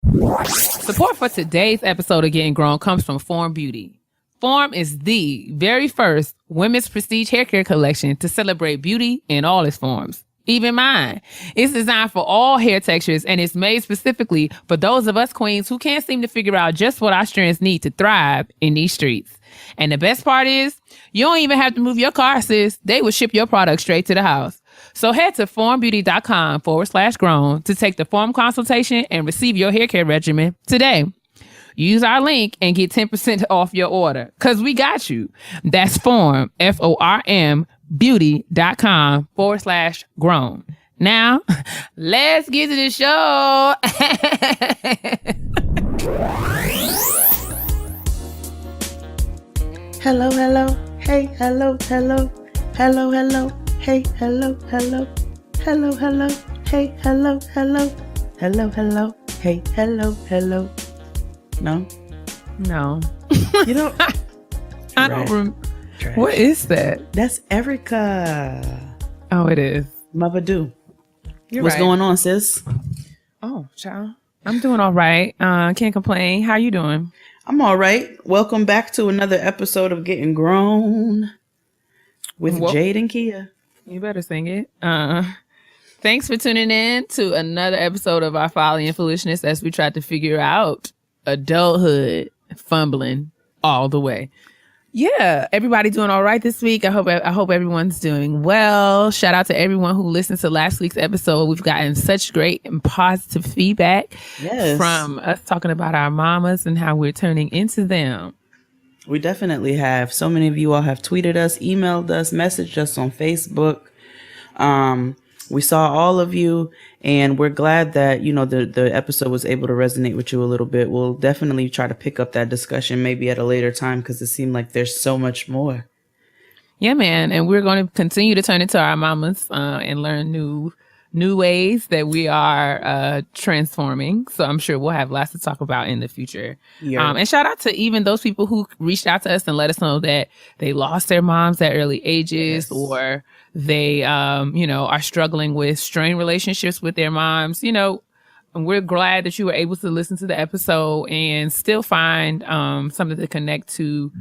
Support for today's episode of Getting Grown comes from Form Beauty. Form is the very first women's prestige hair care collection to celebrate beauty in all its forms. Even mine. It's designed for all hair textures and it's made specifically for those of us queens who can't seem to figure out just what our strands need to thrive in these streets. And the best part is, you don't even have to move your car, sis. They will ship your product straight to the house. So head to formbeauty.com/grown to take the Form consultation and receive your hair care regimen today. Use our link and get 10% off your order. Cause we got you. That's Form, FORM, beauty.com/grown. Now, let's get to the show. Hello, hello, hey, hello, hello, hello, hello, hey, hello, hello, hello, hello, hey, hello, hello, hello, hello, hey, hello, hello. No? No. You don't? I don't remember. What is that? That's Erica. Oh, it is. Mother do. What's going on, sis? Oh, child. I'm doing all right. Can't complain. How you doing? I'm all right. Welcome back to another episode of Getting Grown with Jade and Keia. You better sing it. Thanks for tuning in to another episode of our Folly and Foolishness as we try to figure out adulthood, fumbling all the way. Yeah, everybody doing all right this week. I hope everyone's doing well. Shout out to everyone who listened to last week's episode. We've gotten such great and positive feedback from us talking about our mamas and how we're turning into them. We definitely have. So many of you all have tweeted us, emailed us, messaged us on Facebook. We saw all of you, and we're glad that, you know, the episode was able to resonate with you a little bit. We'll definitely try to pick up that discussion maybe at a later time because it seemed like there's so much more. Yeah, man. And we're going to continue to turn into our mamas and learn new ways that we are transforming. So I'm sure we'll have lots to talk about in the future. Yeah. And shout out to even those people who reached out to us and let us know that they lost their moms at early ages, or they, are struggling with strained relationships with their moms. You know, and we're glad that you were able to listen to the episode and still find something to connect to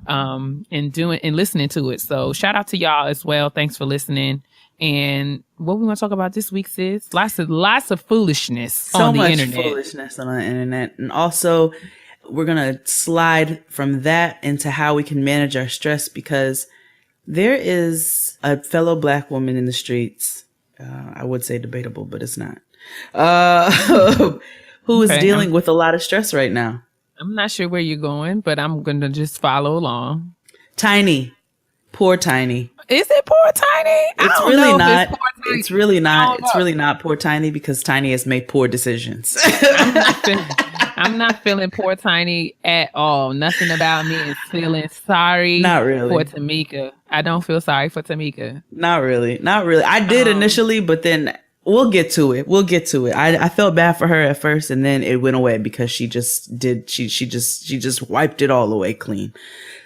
and listening to it. So shout out to y'all as well. Thanks for listening. And what we want to talk about this week, sis? Lots of foolishness on the internet. So much foolishness on the internet. And also, we're going to slide from that into how we can manage our stress, because there is a fellow Black woman in the streets. I would say debatable, but it's not. Who is dealing with a lot of stress right now. I'm not sure where you're going, but I'm going to just follow along. Tiny. Poor Tiny. Is it poor Tiny? It's really not. It's really not. It's really not poor Tiny, because Tiny has made poor decisions. I'm not feeling poor Tiny at all. Nothing about me is feeling sorry. Not really. For Tamika. I don't feel sorry for Tamika. Not really. Not really. I did initially, but then we'll get to it. I felt bad for her at first, and then it went away because she just wiped it all away clean.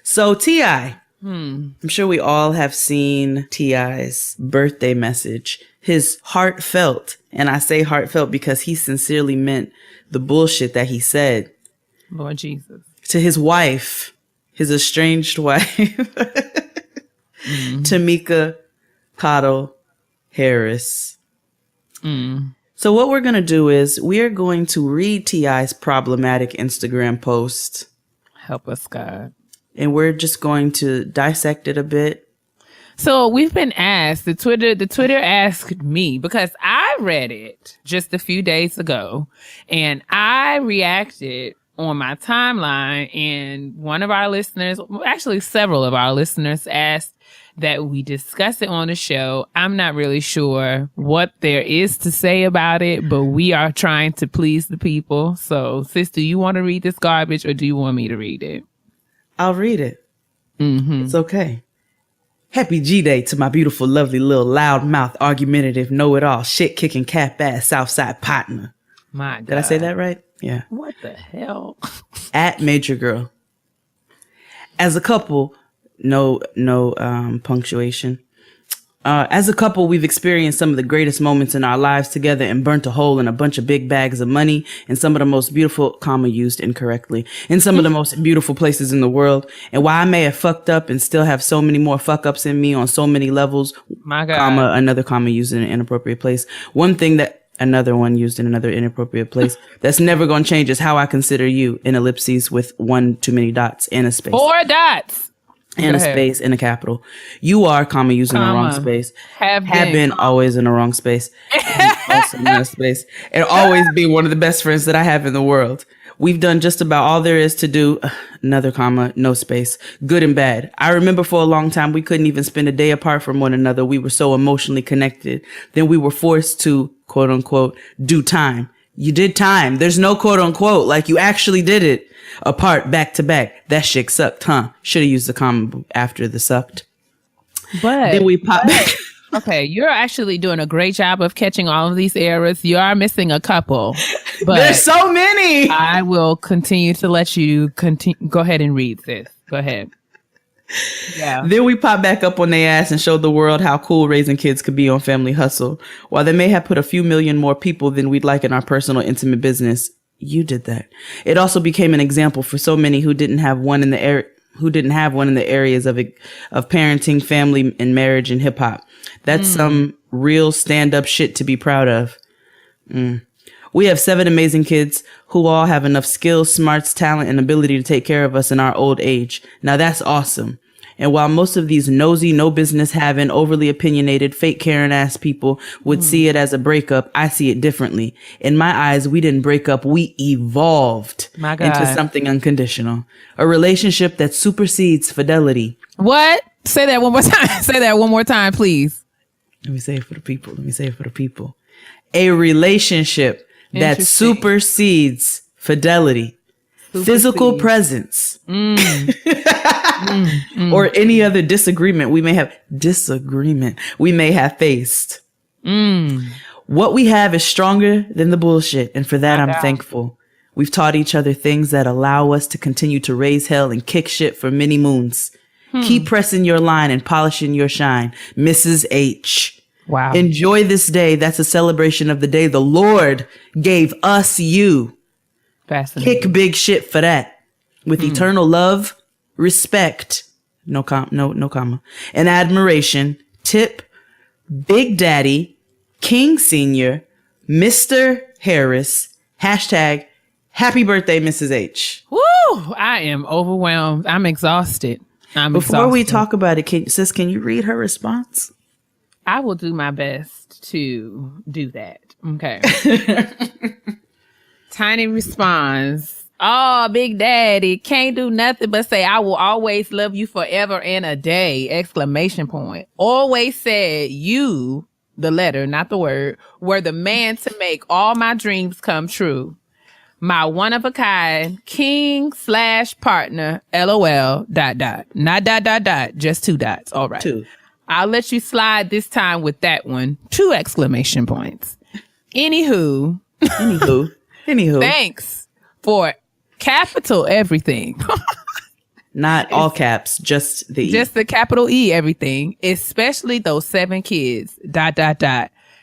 So T.I. I'm sure we all have seen T.I.'s birthday message. His heartfelt, and I say heartfelt because he sincerely meant the bullshit that he said. Lord Jesus. To his wife, his estranged wife, Tamika Cottle Harris. So what we're going to do is we are going to read T.I.'s problematic Instagram post. Help us, God. And we're just going to dissect it a bit. So we've been asked, the Twitter asked me, because I read it just a few days ago and I reacted on my timeline, and one of our listeners, actually several of our listeners, asked that we discuss it on the show. I'm not really sure what there is to say about it, but we are trying to please the people. So sis, do you want to read this garbage or do you want me to read it? I'll read it. It's okay. Happy G-Day to my beautiful, lovely, little loudmouth, argumentative, know-it-all, shit-kicking, cap-ass, Southside partner. My God. Did I say that right? Yeah. What the hell? At Major Girl. As a couple, no punctuation. As a couple, we've experienced some of the greatest moments in our lives together and burnt a hole in a bunch of big bags of money in some of the most beautiful, comma used incorrectly, in some of the most beautiful places in the world. And while I may have fucked up and still have so many more fuck ups in me on so many levels, My God. comma, another comma used in an inappropriate place. One thing that another one used in another inappropriate place that's never going to change is how I consider you, in ellipses with one too many dots and a space. 4 dots. And a space and a capital. You are, comma, using the wrong space. Have been always in the wrong space. And also in a space. And always be one of the best friends that I have in the world. We've done just about all there is to do. Another comma, no space. Good and bad. I remember for a long time we couldn't even spend a day apart from one another. We were so emotionally connected. Then we were forced to, quote unquote, do time. You did time. There's no quote unquote. Like, you actually did it. Apart, back to back. That shit sucked, huh? Should have used the comma after the sucked. But then we pop back. Okay, you're actually doing a great job of catching all of these errors. You are missing a couple. But there's so many. I will continue to let you go ahead and read this. Go ahead. Yeah. Then we pop back up on their ass and show the world how cool raising kids could be on Family Hustle. While they may have put a few million more people than we'd like in our personal intimate business, you did that. It also became an example for so many who didn't have one in the areas of parenting, family, and marriage and hip hop. That's some real stand-up shit to be proud of. We have 7 amazing kids who all have enough skills, smarts, talent, and ability to take care of us in our old age. Now that's awesome. And while most of these nosy, no business having, overly opinionated, fake Karen ass people would see it as a breakup, I see it differently. In my eyes, we didn't break up. We evolved into something unconditional. A relationship that supersedes fidelity. What? Say that one more time. Say that one more time, please. Let me say it for the people. A relationship that supersedes fidelity. Physical presence. Or any other disagreement we may have faced. What we have is stronger than the bullshit, and for that I'm thankful. We've taught each other things that allow us to continue to raise hell and kick shit for many moons. Keep pressing your line and polishing your shine, Mrs. H. Wow. Enjoy this day. That's a celebration of the day the Lord gave us you. Fascinating. Kick big shit for that. With eternal love, respect, no comma, and admiration, tip Big Daddy, King Senior, Mr. Harris, hashtag happy birthday, Mrs. H. Woo! I am overwhelmed. I'm exhausted. Before we talk about it, can you read her response? I will do my best to do that. Okay. Tiny responds, "Oh, Big Daddy, can't do nothing but say I will always love you forever and a day!" Exclamation point. Always said you, the letter, not the word, were the man to make all my dreams come true. My one of a kind king/partner, LOL, ... Not ... just 2 dots. All right. 2. I'll let you slide this time with that one. 2 exclamation points. Anywho. Thanks for capital everything. Not all caps, just the E. Just the capital E everything, especially those 7 kids, ...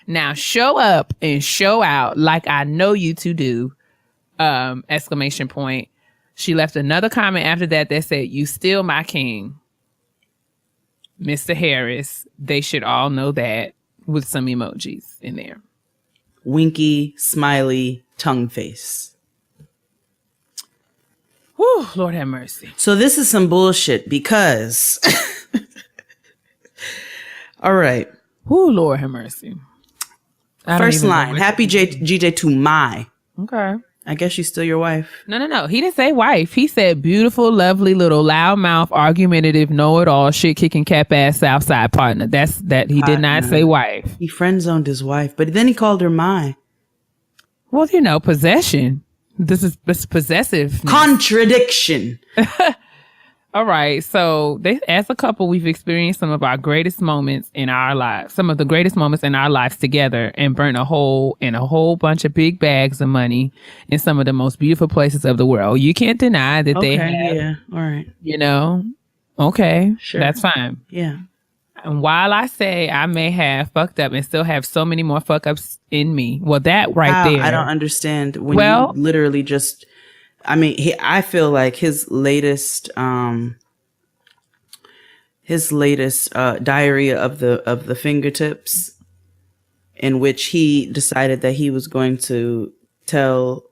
Now show up and show out like I know you to do, exclamation point. She left another comment after that said, "You still my king, Mr. Harris. They should all know that," with some emojis in there. Winky, smiley, tongue face. Whew, Lord have mercy. So this is some bullshit because... All right. Whew, Lord have mercy. First line, happy GJ to my. Okay. I guess she's still your wife. No. He didn't say wife. He said beautiful, lovely, little loudmouth, argumentative, know-it-all, shit-kicking, cap-ass Southside partner. He did not say wife. He friend-zoned his wife, but then he called her my. Well, possession. This is possessive. Contradiction. All right. So as a couple, we've experienced some of the greatest moments in our lives together, and burnt a hole in a whole bunch of big bags of money in some of the most beautiful places of the world. You can't deny that they have. Yeah. All right. Okay. Sure. That's fine. Yeah. while I say I may have fucked up and still have so many more fuck ups in me, well, that right there. I don't understand when you literally just. I mean, I feel like his latest diary of the fingertips, in which he decided that he was going to tell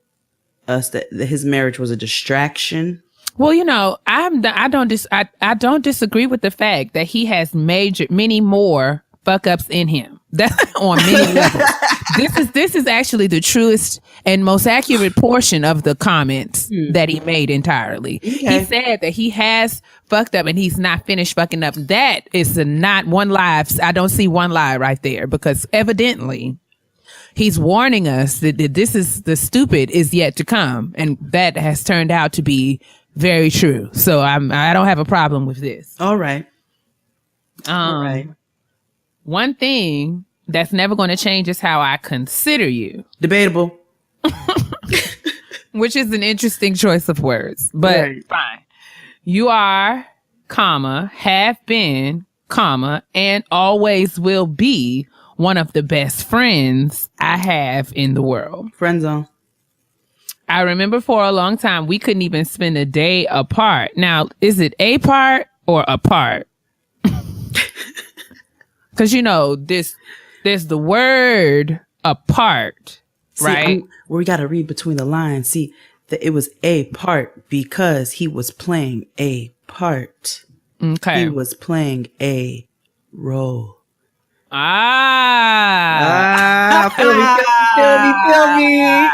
us that his marriage was a distraction. Well, you know, I don't disagree with the fact that he has many more fuck ups in him. That's on many levels. This is actually the truest and most accurate portion of the comments that he made entirely. Okay. He said that he has fucked up and he's not finished fucking up. That is not one lie. I don't see one lie right there, because evidently he's warning us that this is the stupid is yet to come, and that has turned out to be very true. So I don't have a problem with this. All right. All right. One thing that's never going to change is how I consider you. Debatable. Which is an interesting choice of words, but fine. You are, comma, have been, comma, and always will be one of the best friends I have in the world. Friend zone. I remember for a long time, we couldn't even spend a day apart. Now, is it a part or apart? Because, you know, there's the word apart, right? We got to read between the lines. See, that it was a part because he was playing a part. Okay. He was playing a role. Feel me.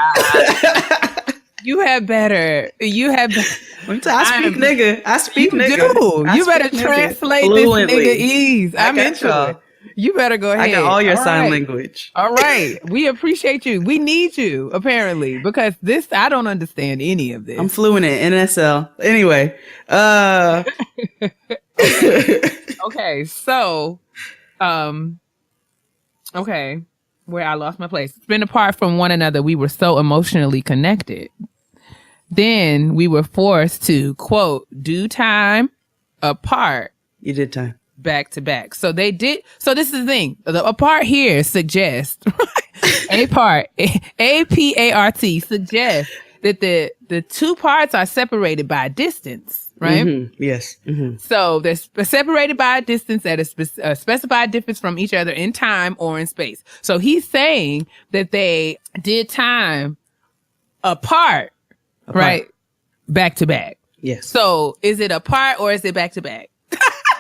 You have better. I speak nigga. You better translate fluently. This nigga ease. I'm into it. You better go ahead. I got all your sign language. All right. We appreciate you. We need you, apparently, because I don't understand any of this. I'm fluent in NSL. Anyway. Okay. So, okay. Where I lost my place. It's been apart from one another. We were so emotionally connected. Then we were forced to, quote, do time apart. You did time. Back to back. So they did. So this is the thing. The apart here suggests apart suggests that the two parts are separated by distance, right? Mm-hmm. Yes. Mm-hmm. So they're separated by a distance at a specified difference from each other in time or in space. So he's saying that they did time apart. Right? Back to back. Yes. So is it apart or is it back to back?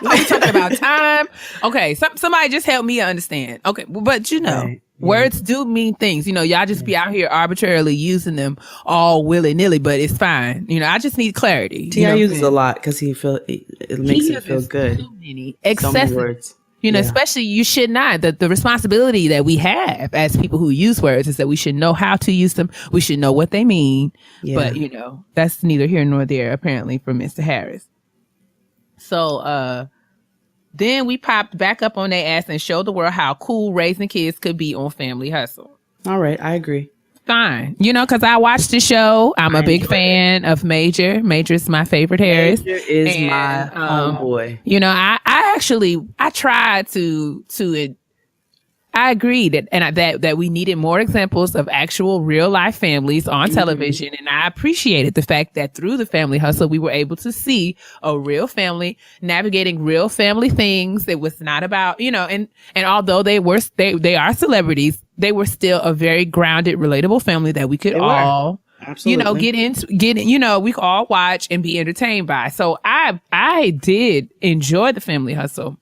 Are you talking about time? Okay, somebody just help me understand. Okay, but you know, words do mean things. You know, y'all just be out here arbitrarily using them all willy-nilly, but it's fine. You know, I just need clarity. T.I. uses a lot because it makes him feel good. Too many excessive words. You know, especially you should not. The responsibility that we have as people who use words is that we should know how to use them. We should know what they mean. Yeah. But, you know, that's neither here nor there, apparently, for Mr. Harris. So then we popped back up on their ass and showed the world how cool raising kids could be on Family Hustle. All right, I agree. Fine. You know, because I watched the show. I'm a big fan of Major. Major's my favorite Harris. Major is my homeboy. You know, I tried to I agreed that we needed more examples of actual real life families on television. And I appreciated the fact that through the Family Hustle, we were able to see a real family navigating real family things. It was not about, you know, and although they are celebrities, they were still a very grounded, relatable family that we could all, absolutely, you know, get you know, we could all watch and be entertained by. So I did enjoy the Family Hustle.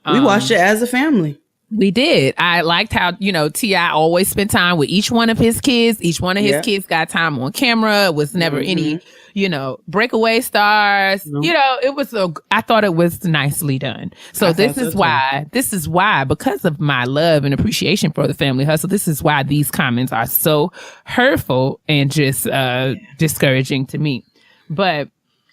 We watched it as a family. We did. I liked how, you know, T.I. always spent time with each one of his kids. Each one of his kids got time on camera. It was never any, you know, breakaway stars. You know, I thought it was nicely done. So this is why, because of my love and appreciation for the Family Hustle, this is why these comments are so hurtful and just discouraging to me. But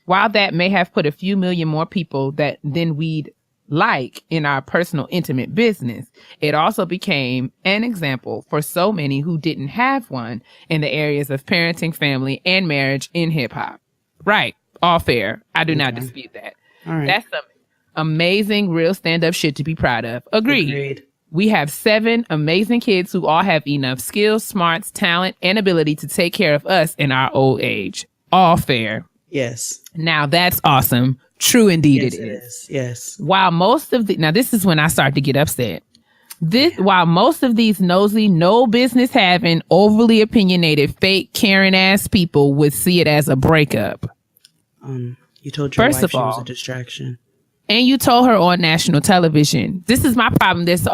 while that may have put a few million more people than we'd like in our personal intimate business, it also became an example for so many who didn't have one in the areas of parenting, family, and marriage in hip hop. Right. All fair. I do not dispute that. All right. That's something. amazing, real stand-up shit to be proud of. Agreed. We have 7 amazing kids who all have enough skills, smarts, talent, and ability to take care of us in our old age. All fair. Yes. Now that's awesome. True indeed it is. Yes. While most of now this is when I start to get upset. While most of these nosy, no business having, overly opinionated, fake, Karen ass people would see it as a breakup. You told your wife she was a distraction. And you told her on national television. This is my problem. There's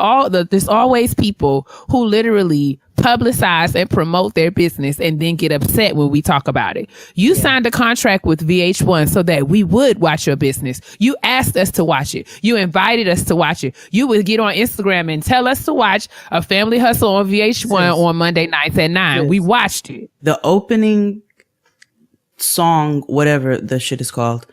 always people who literally publicize and promote their business and then get upset when we talk about it. You signed a contract with VH1 so that we would watch your business. You asked us to watch it. You invited us to watch it. You would get on Instagram and tell us to watch A Family Hustle on VH1 on Monday nights at 9. We watched it. The opening song, whatever the shit is called,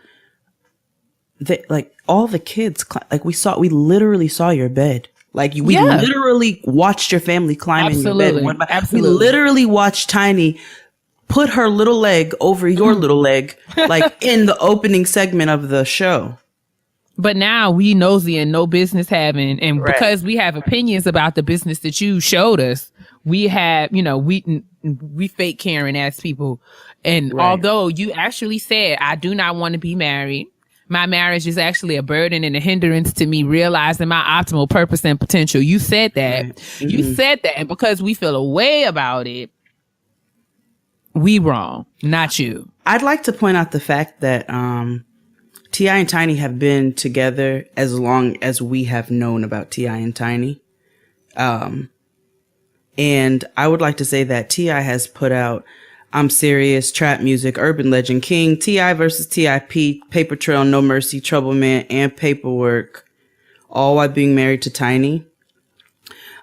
like all the kids, like we literally saw your bed. Like we literally watched your family climb in your bed. Absolutely. We literally watched Tiny put her little leg over your little leg, like in the opening segment of the show. But now we nosy and no business having, and because we have opinions about the business that you showed us, we have, we fake Karen ass people. And although you actually said, I do not want to be married, my marriage is actually a burden and a hindrance to me realizing my optimal purpose and potential. You said that. Right. Mm-hmm. You said that. And because we feel a way about it, we wrong, not you. I'd like to point out the fact that T.I. and Tiny have been together as long as we have known about T.I. and Tiny. And I would like to say that T.I. has put out I'm Serious, Trap Music, Urban Legend, King, T.I. versus T.I.P., Paper Trail, No Mercy, Trouble Man, and Paperwork, all while being married to Tiny.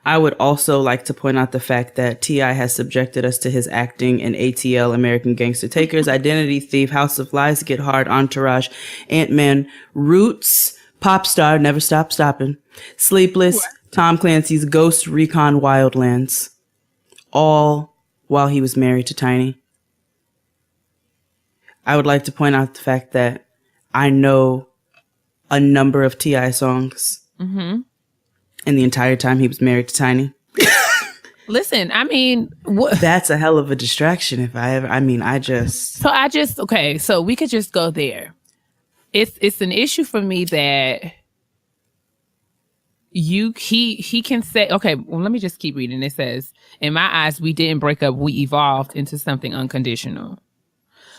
I would also like to point out the fact that T.I. has subjected us to his acting in ATL, American Gangster Takers, Identity Thief, House of Lies, Get Hard, Entourage, Ant-Man, Roots, Pop Star, Never Stop Stopping, Sleepless, Tom Clancy's Ghost Recon Wildlands, all while he was married to Tiny. I would like to point out the fact that I know a number of T.I. songs in the entire time he was married to Tiny. Listen, I mean... That's a hell of a distraction if I ever... Okay, so we could just go there. It's an issue for me that he can say, okay, well, let me just keep reading. It says, in my eyes, we didn't break up. We evolved into something unconditional.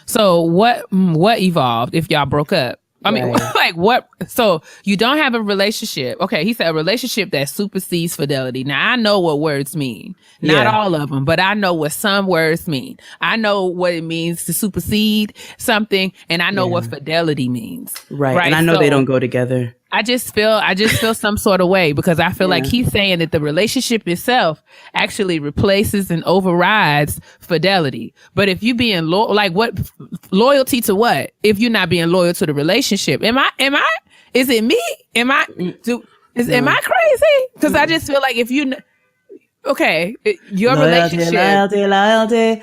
So what evolved if y'all broke up? I mean, like what? So you don't have a relationship. Okay, he said a relationship that supersedes fidelity. Now I know what words mean. Not all of them, but I know what some words mean. I know what it means to supersede something, and I know what fidelity means. Right. And I know they don't go together. I just feel some sort of way because I feel like he's saying that the relationship itself actually replaces and overrides fidelity. But if you being loyalty to what? If you're not being loyal to the relationship, am I? Is it me? Am I crazy? Because I just feel like if you, your relationship, loyalty.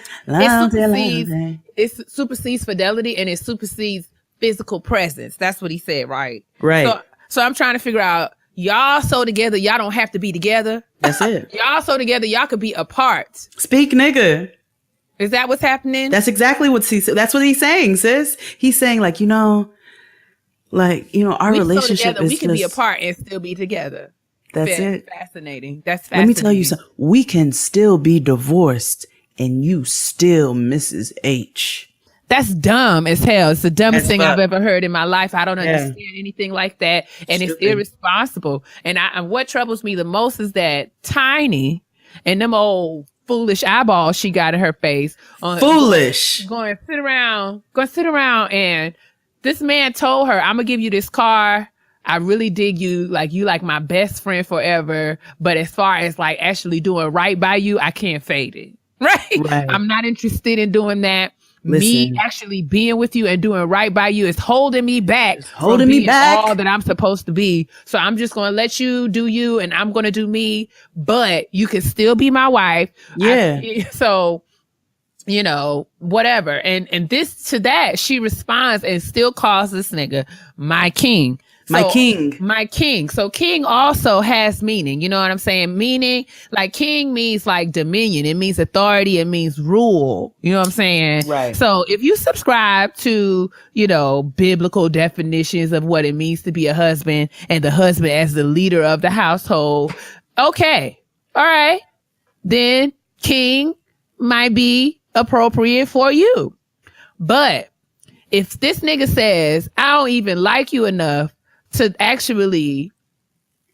It supersedes fidelity and it supersedes physical presence. That's what he said, right? Right. So I'm trying to figure out, y'all so together, y'all don't have to be together. That's it. Y'all so together, y'all could be apart. Speak, nigga. Is that what's happening? That's exactly that's what he's saying, sis. He's saying our relationship is we can be apart and still be together. That's it. Fascinating. That's fascinating. Let me tell you something. We can still be divorced and you still Mrs. H. That's dumb as hell. It's the dumbest thing I've ever heard in my life. I don't understand anything like that. And it's irresponsible. And what troubles me the most is that Tiny and them old foolish eyeballs she got in her face. Foolish. Going to sit around. And this man told her, I'm going to give you this car. I really dig you. You like my best friend forever. But as far as actually doing right by you, I can't fade it. Right? I'm not interested in doing that. Listen, me actually being with you and doing right by you is holding me back. All that I'm supposed to be. So I'm just going to let you do you and I'm going to do me, but you can still be my wife. Yeah. Whatever. And this to that, she responds and still calls this nigga my king. My king. My king. So king also has meaning. You know what I'm saying? Meaning, like king means like dominion. It means authority. It means rule. You know what I'm saying? Right. So if you subscribe to, you know, biblical definitions of what it means to be a husband and the husband as the leader of the household, okay. All right. Then king might be appropriate for you. But if this nigga says, I don't even like you enough to actually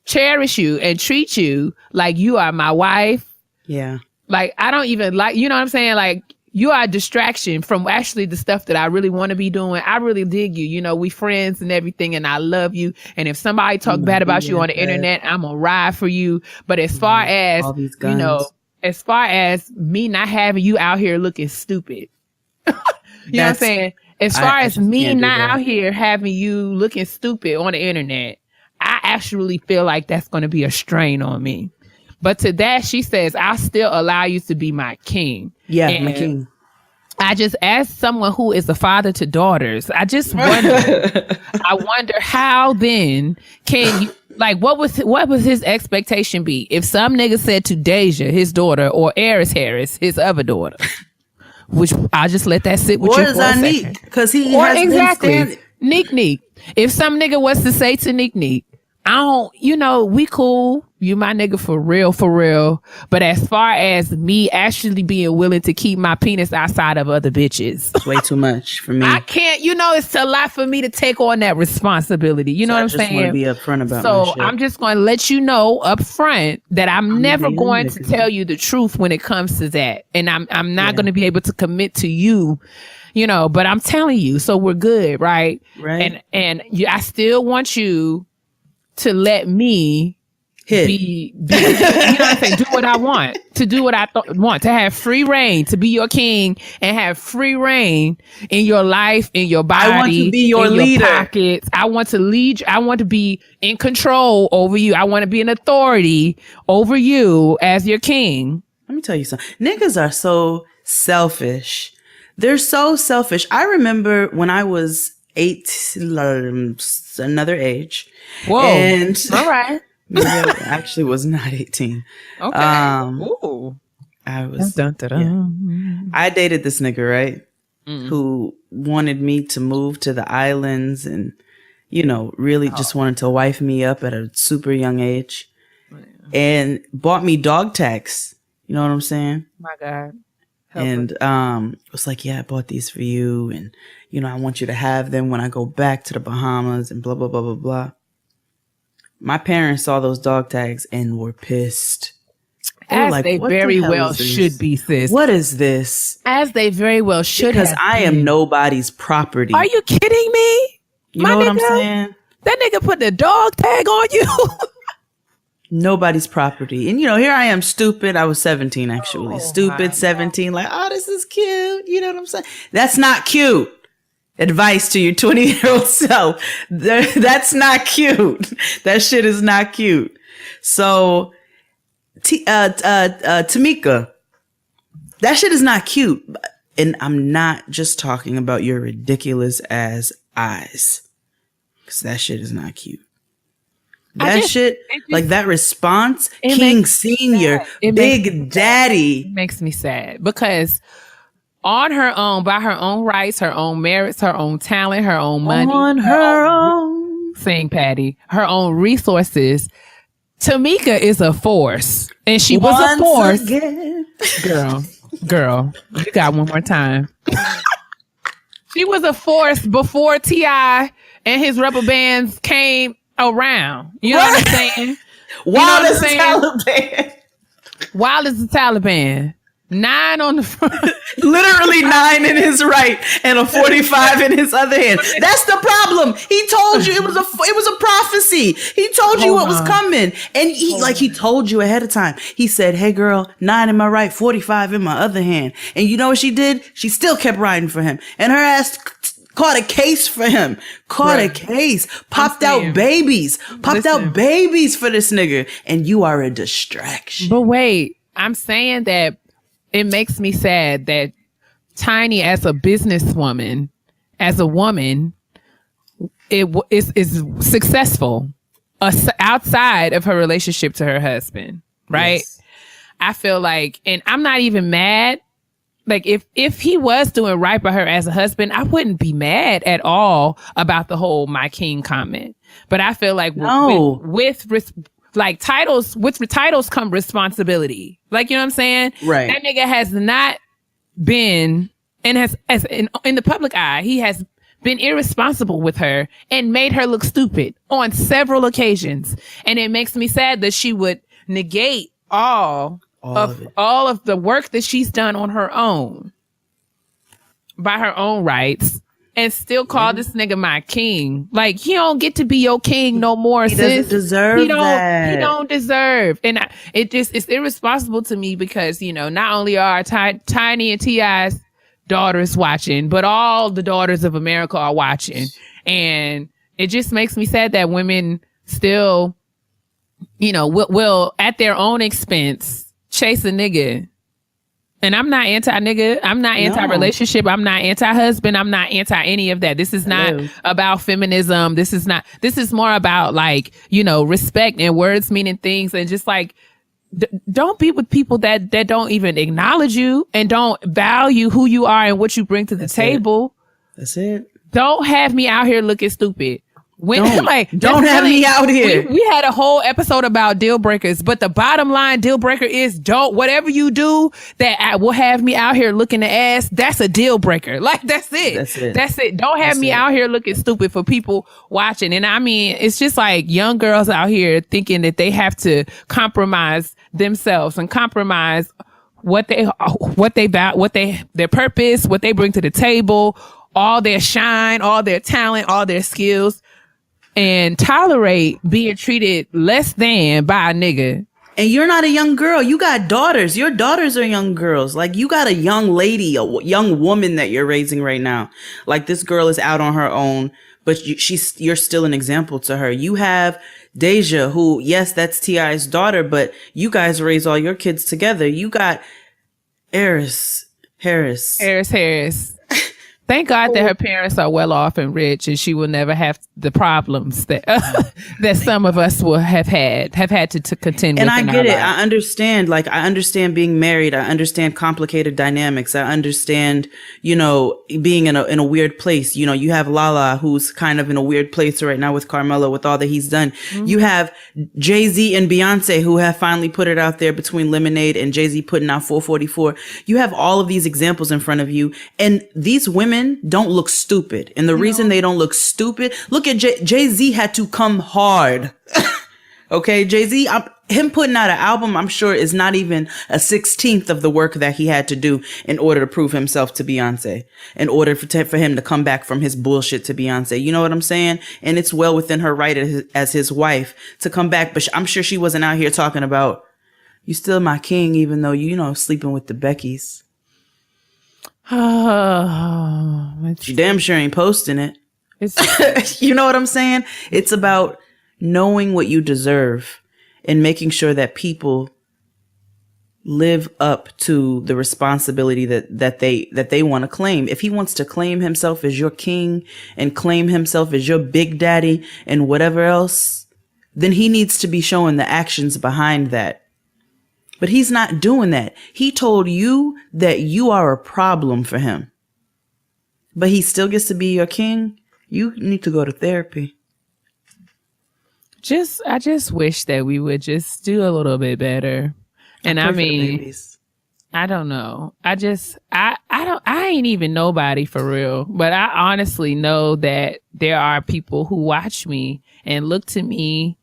cherish you and treat you like you are my wife. Yeah. Like, I don't even like, you know what I'm saying? Like, you are a distraction from actually the stuff that I really want to be doing. I really dig you. You know, we friends and everything, and I love you. And if somebody talk bad about you on the internet, I'm gonna ride for you. But as far as, you know, as far as me not having you out here looking stupid, you know what I'm saying? As far as me not out here having you looking stupid on the internet, I actually feel like that's going to be a strain on me. But to that, she says, I'll still allow you to be my king. Yeah, and my king. I just, as someone who is a father to daughters, I just wonder, I wonder how then can you, like, what was his expectation be? If some nigga said to Deja, his daughter, or Eris Harris, his other daughter, which I'll just let that sit with you for a second. Neek? Because he has exactly Neek. If some nigga was to say to Neek, I don't, you know, we cool. You my nigga for real. But as far as me actually being willing to keep my penis outside of other bitches, it's way too much for me. I can't, you know, it's a lot for me to take on that responsibility. You know what I'm saying? I just want to be upfront about so my shit. I'm just going to let you know up front that I'm never going to tell you the truth when it comes to that. And I'm not going to be able to commit to you, you know, but I'm telling you, so we're good, right? Right. And I still want you to let me be you know what I'm saying, do what I want, to do what I want, to have free reign, to be your king and have free reign in your life, in your body. I want to be your leader. Your pockets. I want to lead. I want to be in control over you. I want to be an authority over you as your king. Let me tell you something. Niggas are so selfish. They're so selfish. I remember when I was 8, another age. Whoa. And all right. I actually was not 18. Okay. Ooh. I was. Dun. I dated this nigga, right? Who wanted me to move to the islands and, you know, really just wanted to wife me up at a super young age. And bought me dog tags. You know what I'm saying? My God. And was like, yeah, I bought these for you, and you know, I want you to have them when I go back to the Bahamas, and blah blah blah blah blah. My parents saw those dog tags and were pissed. As like, they very well should be, sis. What is this? As they very well should, because I am nobody's property. Are you kidding me? You know what I'm saying? That nigga put the dog tag on you. Nobody's property. And, you know, here I am, stupid. I was 17, actually. Stupid, 17. Like, oh, this is cute. You know what I'm saying? That's not cute. Advice to your 20-year-old self. That's not cute. That shit is not cute. So, Tamika, that shit is not cute. And I'm not just talking about your ridiculous ass eyes. Because that shit is not cute. That shit, like that response, King Senior, Big Daddy. It makes me sad because on her own, by her own rights, her own merits, her own talent, her own money. On her own. Sing, Patty. Her own resources. Tamika is a force. And she was a force. Again. Girl, you got one more time. She was a force before T.I. and his rubber bands came around. You know what I'm saying? Wild as the Taliban. Wild as the Taliban. 9 on the front. Literally 9 in his right and a 45 in his other hand. That's the problem. He told you it was a prophecy. He told you what was coming. And he told you ahead of time. He said, hey girl, 9 in my right, 45 in my other hand. And you know what she did? She still kept riding for him. And her ass caught a case for him. Caught a case. Popped out babies for this nigga. And you are a distraction. But wait, I'm saying that it makes me sad that Tiny, as a businesswoman, as a woman, is successful outside of her relationship to her husband, right? Yes. I feel like, and I'm not even mad. Like if he was doing right by her as a husband, I wouldn't be mad at all about the whole "my king" comment. But I feel like with titles come responsibility. Like, you know what I'm saying? Right. That nigga has not been, and has, as in the public eye, he has been irresponsible with her and made her look stupid on several occasions. And it makes me sad that she would negate all of the work that she's done on her own by her own rights and still call this nigga my king. Like, he don't get to be your king no more, sis. He doesn't deserve that. He don't deserve. And it's irresponsible to me because, you know, not only are Tiny and T.I.'s daughters watching, but all the daughters of America are watching. And it just makes me sad that women still, you know, will at their own expense chase a nigga. And I'm not anti-nigga. I'm not anti-relationship. I'm not anti-husband. I'm not anti any of that. This is not about feminism. This is more about, like, you know, respect and words meaning things, and just like, don't be with people that don't even acknowledge you and don't value who you are and what you bring to the table. That's it. Don't have me out here looking stupid. Don't have me out here. We had a whole episode about deal breakers, but the bottom line deal breaker is whatever you do that will have me out here looking the ass. That's a deal breaker. Like, that's it. That's it. Don't have me out here looking stupid for people watching. And I mean, it's just like young girls out here thinking that they have to compromise themselves and compromise their purpose, what they bring to the table, all their shine, all their talent, all their skills, and tolerate being treated less than by a nigga. And you're not a young girl. You got daughters. Your daughters are young girls. Like, you got a young lady, a young woman that you're raising right now. Like, this girl is out on her own, but you're still an example to her. You have Deja, who, yes, that's T.I.'s daughter, but you guys raise all your kids together. You got Harris. Thank God that her parents are well off and rich, and she will never have the problems that that some of us will have had to contend with. And I get it. I understand. Like, I understand being married. I understand complicated dynamics. I understand, you know, being in a weird place. You know, you have Lala, who's kind of in a weird place right now with Carmelo, with all that he's done. Mm-hmm. You have Jay-Z and Beyonce, who have finally put it out there between Lemonade and Jay-Z putting out 444. You have all of these examples in front of you, and these women don't look stupid. And the reason they don't look stupid, look at Jay-Z had to come hard. Okay, Jay-Z, him putting out an album, I'm sure, is not even a 16th of the work that he had to do in order to prove himself to Beyonce, in order for him to come back from his bullshit to Beyonce. You know what I'm saying? And it's well within her right as his wife to come back. But I'm sure she wasn't out here talking about, you still my king, even though you know, sleeping with the Beckys. She damn sure ain't posting it. You know what I'm saying? It's about knowing what you deserve and making sure that people live up to the responsibility that they want to claim. If he wants to claim himself as your king and claim himself as your big daddy and whatever else, then he needs to be showing the actions behind that. But he's not doing that. He told you that you are a problem for him. But he still gets to be your king. You need to go to therapy. I just wish that we would just do a little bit better. And I mean, I don't know. I ain't even nobody for real. But I honestly know that there are people who watch me and look to me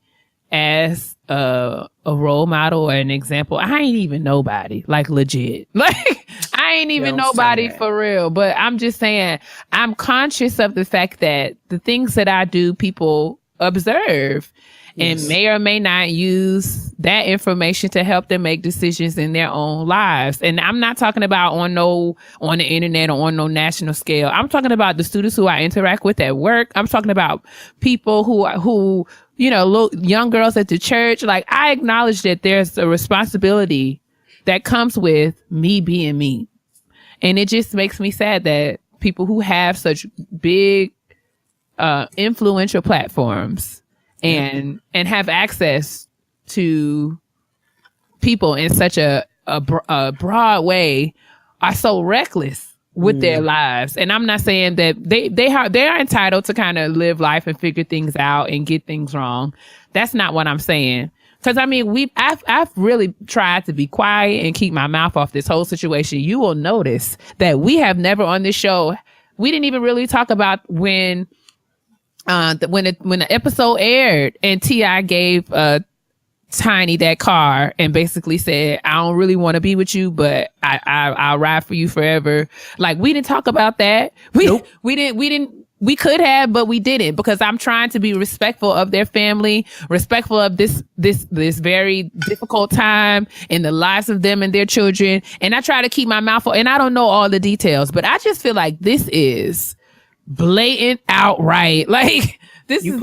as a role model or an example. I ain't even nobody, like, legit. Like, I ain't even nobody for real. But I'm just saying, I'm conscious of the fact that the things that I do, people observe and may or may not use that information to help them make decisions in their own lives. And I'm not talking about on the internet or on no national scale. I'm talking about the students who I interact with at work. I'm talking about people who you know, young girls at the church. Like, I acknowledge that there's a responsibility that comes with me being me. And it just makes me sad that people who have such big influential platforms and have access to people in such a broad way are so reckless with their lives. And I'm not saying that they are entitled to kind of live life and figure things out and get things wrong. That's not what I'm saying. Because I mean, I've really tried to be quiet and keep my mouth off this whole situation. You will notice that we have never on this show. We didn't even really talk about when the episode aired and T.I. gave Tiny that car and basically said, I don't really want to be with you, but I'll ride for you forever. Like, we didn't talk about that. We didn't. We could have, but we didn't, because I'm trying to be respectful of their family, respectful of this very difficult time in the lives of them and their children. And I try to keep my mouth and I don't know all the details, but I just feel like this is blatant outright. Like, this is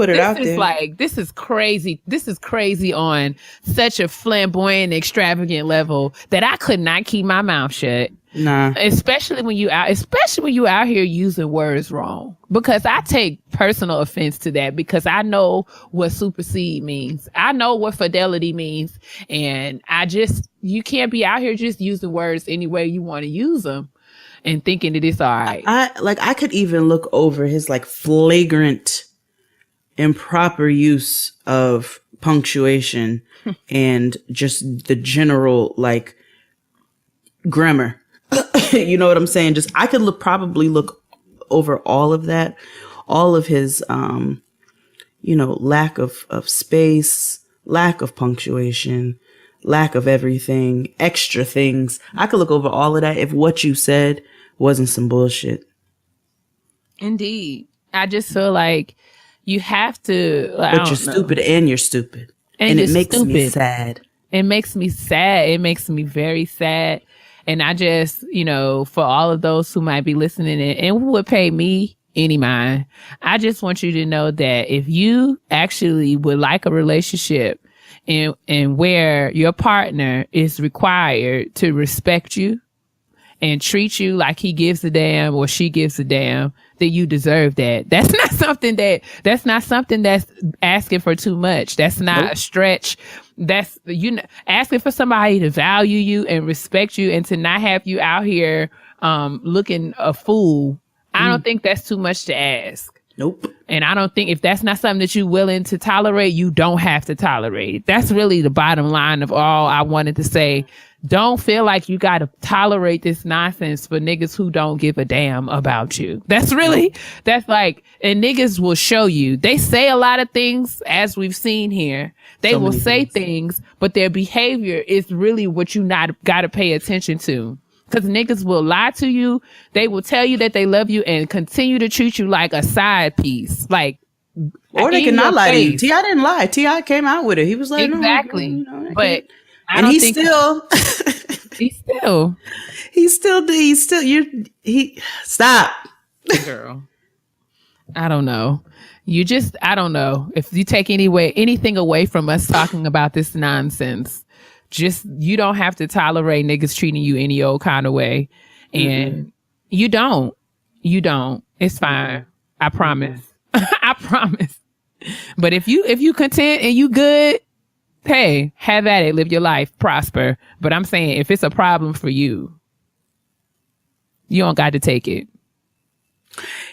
crazy. This is crazy on such a flamboyant, extravagant level that I could not keep my mouth shut. Nah. Especially when you out here using words wrong. Because I take personal offense to that, because I know what supersede means. I know what fidelity means. And you can't be out here just using words any way you want to use them and thinking that it's all right. I could even look over his like flagrant improper use of punctuation and just the general like grammar. You know what I'm saying? Just I could probably look over all of that, all of his lack of space, lack of punctuation, lack of everything, extra things. I could look over all of that if what you said wasn't some bullshit. Indeed. I just feel like you have to. But you're stupid and you're stupid. And it makes me sad. It makes me sad. It makes me very sad. And I just, for all of those who might be listening and who would pay me any mind, I just want you to know that if you actually would like a relationship and where your partner is required to respect you and treat you like he gives a damn or she gives a damn, that you deserve that. That's not something that's asking for too much. That's not a stretch. That's asking for somebody to value you and respect you and to not have you out here looking a fool. I don't think that's too much to ask. Nope. And I don't think if that's not something that you're willing to tolerate, you don't have to tolerate it. That's really the bottom line of all I wanted to say. Don't feel like you got to tolerate this nonsense for niggas who don't give a damn about you. That's like, and niggas will show you. They say a lot of things, as we've seen here. They will say things, but their behavior is really what you not got to pay attention to. Because niggas will lie to you. They will tell you that they love you and continue to treat you like a side piece. Like, or they cannot lie to you. T.I. didn't lie. T.I. came out with it. He was like, exactly. No, but I and don't he think stop. Girl. I don't know. I don't know. If you take anything away from us talking about this nonsense, you don't have to tolerate niggas treating you any old kind of way. And you don't. It's fine. I promise. I promise. But if you content and you good, hey, have at it, live your life, prosper. But I'm saying if it's a problem for you, you don't got to take it.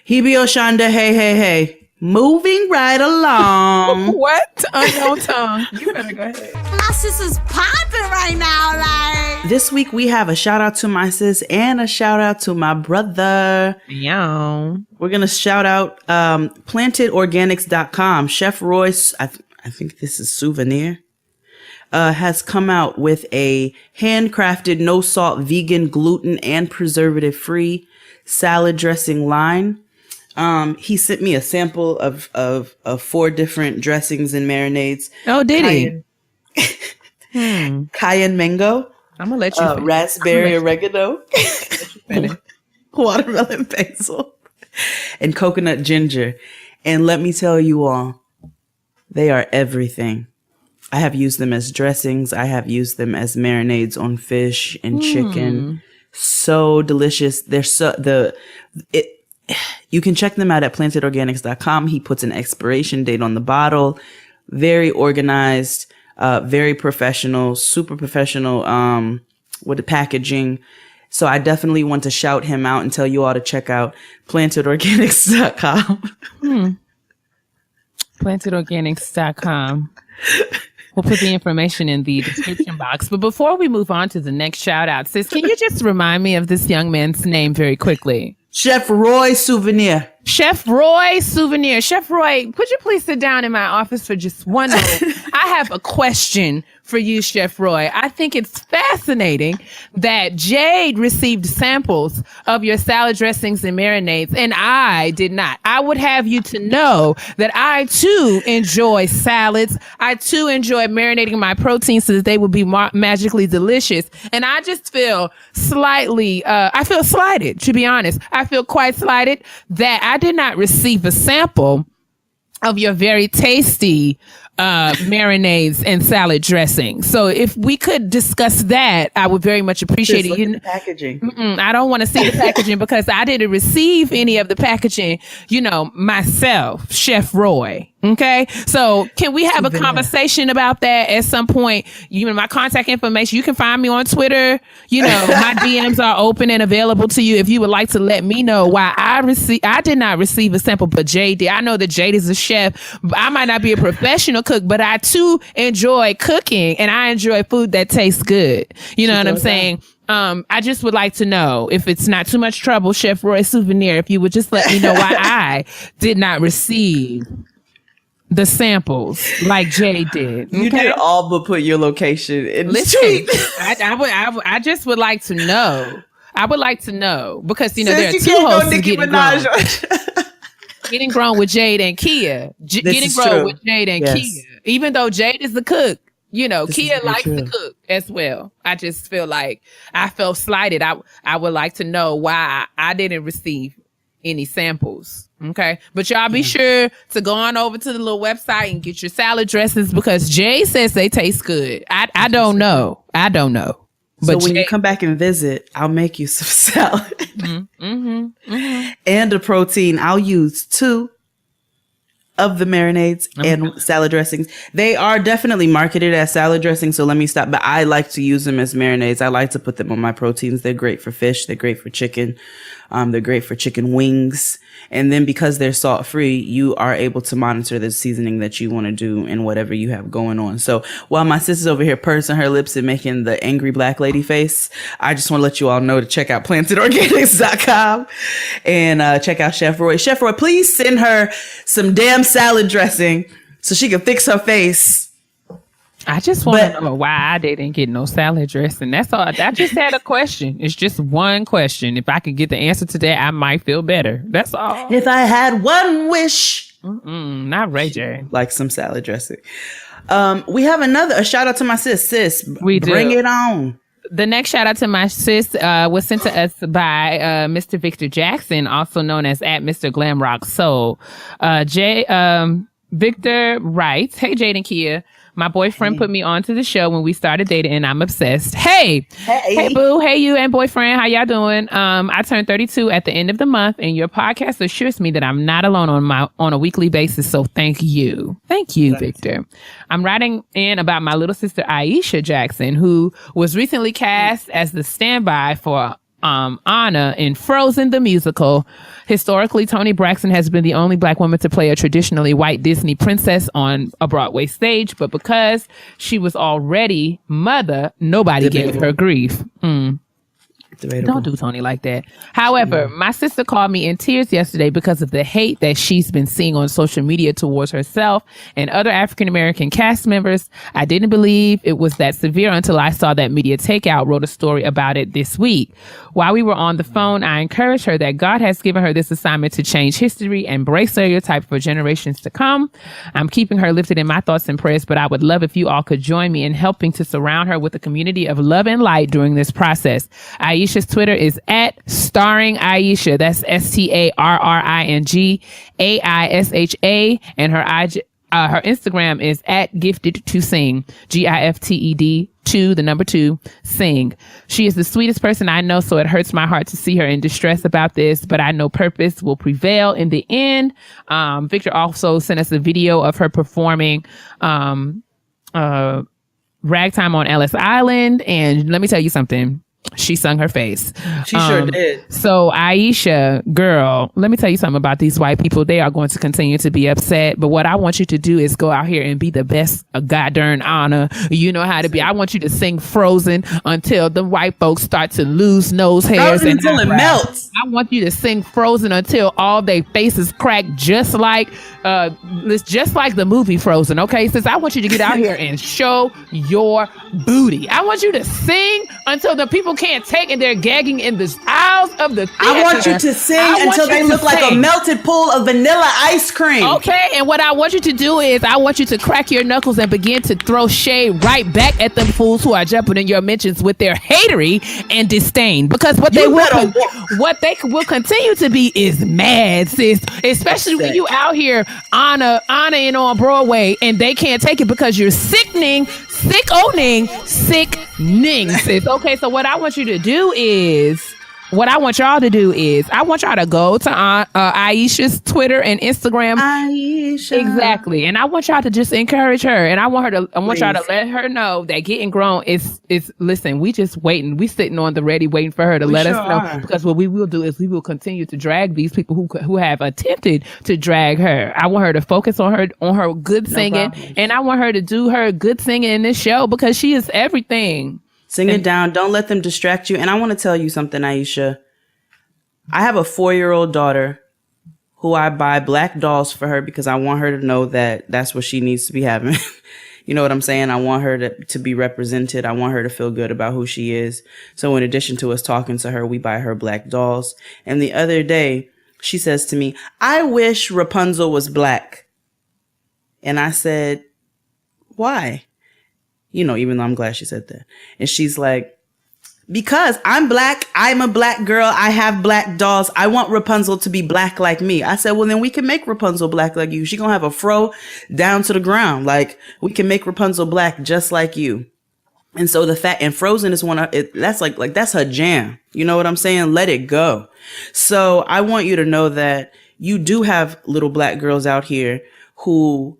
Hebe Oshanda, hey. Moving right along. What? Unknown tongue. You better go ahead. My sis is popping right now, like. This week we have a shout out to my sis and a shout out to my brother. Yeah. We're going to shout out plantedorganics.com. Chef Royce, I think this is Souvenir, has come out with a handcrafted, no salt, vegan, gluten, and preservative free salad dressing line. He sent me a sample of 4 different dressings and marinades. Oh, did he? Cayenne mango. I'm gonna let you raspberry oregano, watermelon basil, and coconut ginger. And let me tell you all, they are everything. I have used them as dressings. I have used them as marinades on fish and chicken. So delicious. They're You can check them out at plantedorganics.com. He puts an expiration date on the bottle. Very organized, very professional, super professional with the packaging. So I definitely want to shout him out and tell you all to check out plantedorganics.com. Plantedorganics.com. We'll put the information in the description box. But before we move on to the next shout out, sis, can you just remind me of this young man's name very quickly? Chef Roy Souvenir. Chef Roy Souvenir. Chef Roy, could you please sit down in my office for just 1 minute? I have a question for you, Chef Roy. I think it's fascinating that Jade received samples of your salad dressings and marinades, and I did not. I would have you to know that I, too, enjoy salads. I, too, enjoy marinating my proteins so that they would be magically delicious. And I just feel slightly, I feel slighted, to be honest. I feel quite slighted that I did not receive a sample of your very tasty marinades and salad dressing. So if we could discuss that, I would very much appreciate it. Look at the packaging. I don't want to see the packaging because I didn't receive any of the packaging, myself, Chef Roy. Okay. So can we have a conversation about that at some point? My contact information, you can find me on Twitter. My DMs are open and available to you if you would like to let me know why I did not receive a sample, but Jade did. I know that Jade is a chef. I might not be a professional cook, but I too enjoy cooking and I enjoy food that tastes good. You know what I'm saying? I just would like to know, if it's not too much trouble, Chef Roy Souvenir, if you would just let me know why I did not receive the samples like Jay did. Okay? You did all but put your location in the tweet. I just would like to know. I would like to know because there are two hosts getting grown. Getting grown with Jade and Keia. Getting grown with Jade and Keia. Even though Jade is the cook, Keia likes to cook as well. I just feel like I felt slighted. I would like to know why I didn't receive any samples. Okay. But y'all be sure to go on over to the little website and get your salad dressings because Jay says they taste good. I don't know. But so when you come back and visit, I'll make you some salad and a protein. I'll use 2 of the marinades and salad dressings. They are definitely marketed as salad dressings, so let me stop. But I like to use them as marinades. I like to put them on my proteins. They're great for fish. They're great for chicken. They're great for chicken wings. And then because they're salt free, you are able to monitor the seasoning that you want to do and whatever you have going on. So while my sister's over here pursing her lips and making the angry black lady face, I just want to let you all know to check out plantedorganics.com and check out Chef Roy. Chef Roy, please send her some damn salad dressing so she can fix her face. I just want to know why I didn't get no salad dressing. That's all. I just had a question. It's just one question. If I could get the answer to that, I might feel better. That's all. If I had one wish. Not Ray J. Like some salad dressing. We have a shout out to my sis. We do. Bring it on. The next shout out to my sis was sent to us by Mr. Victor Jackson, also known as at Mr. Glamrock Soul. Victor writes, "Hey, Jade and Keia. My boyfriend put me onto the show when we started dating and I'm obsessed. Hey boo. Hey you and boyfriend. How y'all doing? I turned 32 at the end of the month and your podcast assures me that I'm not alone on a weekly basis. So thank you. Thank you, Victor. I'm writing in about my little sister, Aisha Jackson, who was recently cast as the standby for Anna in Frozen the musical. Historically, Toni Braxton has been the only Black woman to play a traditionally white Disney princess on a Broadway stage, but because she was already mother, nobody gave her grief. Don't do Toni like that. However, my sister called me in tears yesterday because of the hate that she's been seeing on social media towards herself and other African-American cast members. I didn't believe it was that severe until I saw that Media Takeout wrote a story about it this week. While we were on the phone, I encouraged her that God has given her this assignment to change history and break stereotypes for generations to come. I'm keeping her lifted in my thoughts and prayers, but I would love if you all could join me in helping to surround her with a community of love and light during this process. Aisha's Twitter is at starring Aisha. That's StarringAisha. And her Instagram is at gifted to sing, GIFTED 2, the number 2, sing. She is the sweetest person I know, so it hurts my heart to see her in distress about this, but I know purpose will prevail in the end. Victor also sent us a video of her performing Ragtime on Ellis Island, and let me tell you something. She sung her face. She sure did. So Aisha, girl, let me tell you something about these white people. They are going to continue to be upset. But what I want you to do is go out here and be the best goddamn honor. You know how to be. I want you to sing Frozen until the white folks start to lose nose hairs. Frozen until it melts. I want you to sing Frozen until all their faces crack just like the movie Frozen. Okay, sis, I want you to get out here and show your booty. I want you to sing until the people can't take and they're gagging in the aisles of the theater. I want you to sing until they look like a melted pool of vanilla ice cream. Okay, and what I want you to do is I want you to crack your knuckles and begin to throw shade right back at them fools who are jumping in your mentions with their hatery and disdain. Because what they will continue to be is mad, sis. Especially when you out here honoring on Broadway and they can't take it because you're sickening, sickening, sis. Okay, so what I want you to do is, I want y'all to go to Aisha's Twitter and Instagram. Aisha. Exactly. And I want y'all to just encourage her. And I want y'all to let her know that getting grown is listen, we just waiting. We sitting on the ready waiting for her to let us know. Because what we will do is we will continue to drag these people who have attempted to drag her. I want her to focus on her good singing. And I want her to do her good singing in this show because she is everything. Sing it down. Don't let them distract you. And I want to tell you something, Aisha. I have a 4-year-old daughter who I buy black dolls for her because I want her to know that that's what she needs to be having. You know what I'm saying? I want her to be represented. I want her to feel good about who she is. So in addition to us talking to her, we buy her black dolls. And the other day, she says to me, I wish Rapunzel was black. And I said, why? You know, even though I'm glad she said that. And she's like, because I'm black. I'm a black girl. I have black dolls. I want Rapunzel to be black like me. I said, well, then we can make Rapunzel black like you. She gonna have a fro down to the ground. Like, we can make Rapunzel black just like you. And so and Frozen is that's her jam. You know what I'm saying? Let it go. So I want you to know that you do have little black girls out here who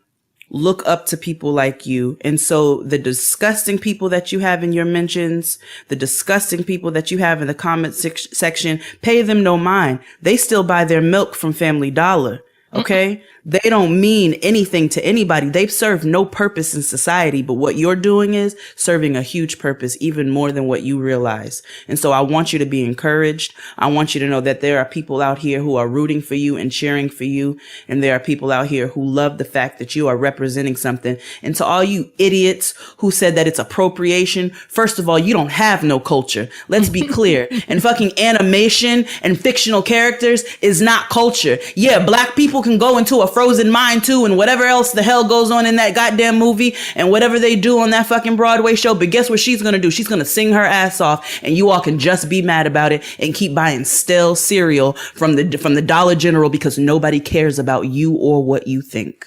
look up to people like you. And so the disgusting people that you have in your mentions, the disgusting people that you have in the comment section, pay them no mind. They still buy their milk from Family Dollar. Okay? They don't mean anything to anybody. They've served no purpose in society, but what you're doing is serving a huge purpose, even more than what you realize. And so I want you to be encouraged. I want you to know that there are people out here who are rooting for you and cheering for you. And there are people out here who love the fact that you are representing something. And to all you idiots who said that it's appropriation, first of all, you don't have no culture. Let's be clear. And fucking animation and fictional characters is not culture. Yeah, black people can go into a Frozen Mind too, and whatever else the hell goes on in that goddamn movie, and whatever they do on that fucking Broadway show. But guess what she's gonna do? She's gonna sing her ass off, and you all can just be mad about it and keep buying stale cereal from the Dollar General because nobody cares about you or what you think.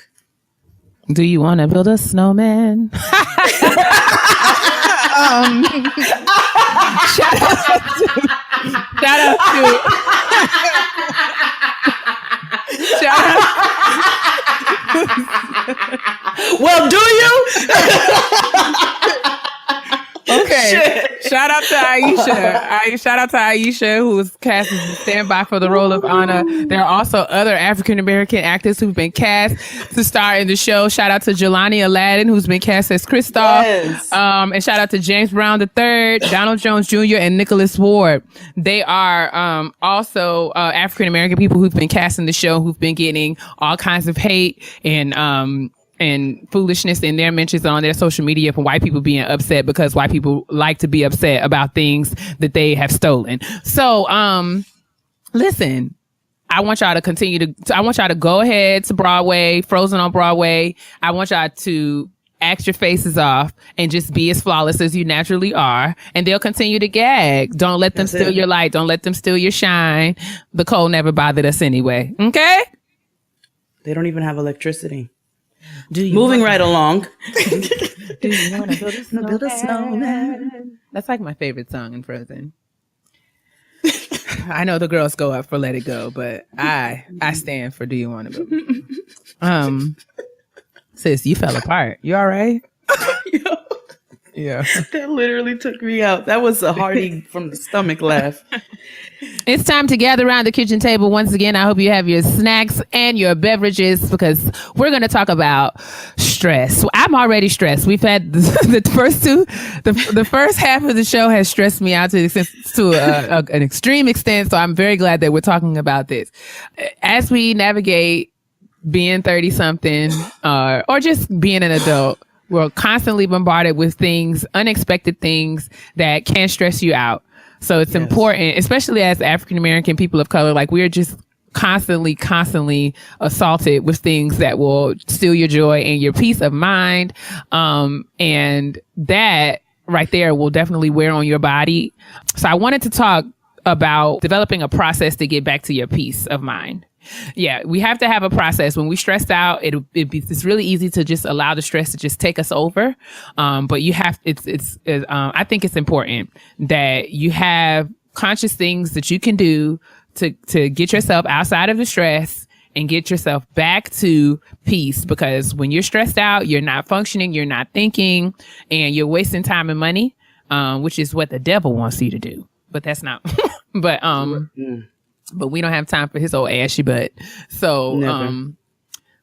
Do you want to build a snowman? Shout out well, do you? Okay. Shit. Shout out to Aisha. Shout out to Aisha, who was cast as standby for the role of Anna. There are also other African American actors who've been cast to star in the show. Shout out to Jelani Aladdin, who's been cast as Kristoff. Yes. And shout out to James Brown III, Donald Jones Jr., and Nicholas Ward. They are also African American people who've been cast in the show, who've been getting all kinds of hate and foolishness in their mentions on their social media from white people being upset because white people like to be upset about things that they have stolen. So, listen, I want y'all to continue I want y'all to go ahead to Broadway, Frozen on Broadway. I want y'all to act your faces off and just be as flawless as you naturally are, and they'll continue to gag. Don't let them steal your light. Don't let them steal your shine. The cold never bothered us anyway. Okay? They don't even have electricity. Moving right along. Do you want to build a Build a snowman. snowman? That's like my favorite song in Frozen. I know the girls go up for Let It Go, but I stand for Do You Want to Build? Sis, you fell apart. You all right? Yeah. That literally took me out. That was a hearty from the stomach laugh. It's time to gather around the kitchen table once again. I hope you have your snacks and your beverages because we're going to talk about stress. I'm already stressed. We've had the first half of the show has stressed me out to an extreme extent. So I'm very glad that we're talking about this. As we navigate being 30 something or just being an adult, we're constantly bombarded with things, unexpected things that can stress you out. So it's important, especially as African American people of color, like we're just constantly assaulted with things that will steal your joy and your peace of mind. And that right there will definitely wear on your body. So I wanted to talk about developing a process to get back to your peace of mind. Yeah, we have to have a process. When we stressed out, it's really easy to just allow the stress to just take us over. But you have, I think it's important that you have conscious things that you can do to get yourself outside of the stress and get yourself back to peace. Because when you're stressed out, you're not functioning, you're not thinking, and you're wasting time and money, which is what the devil wants you to do. But that's not, but we don't have time for his old ashy butt. So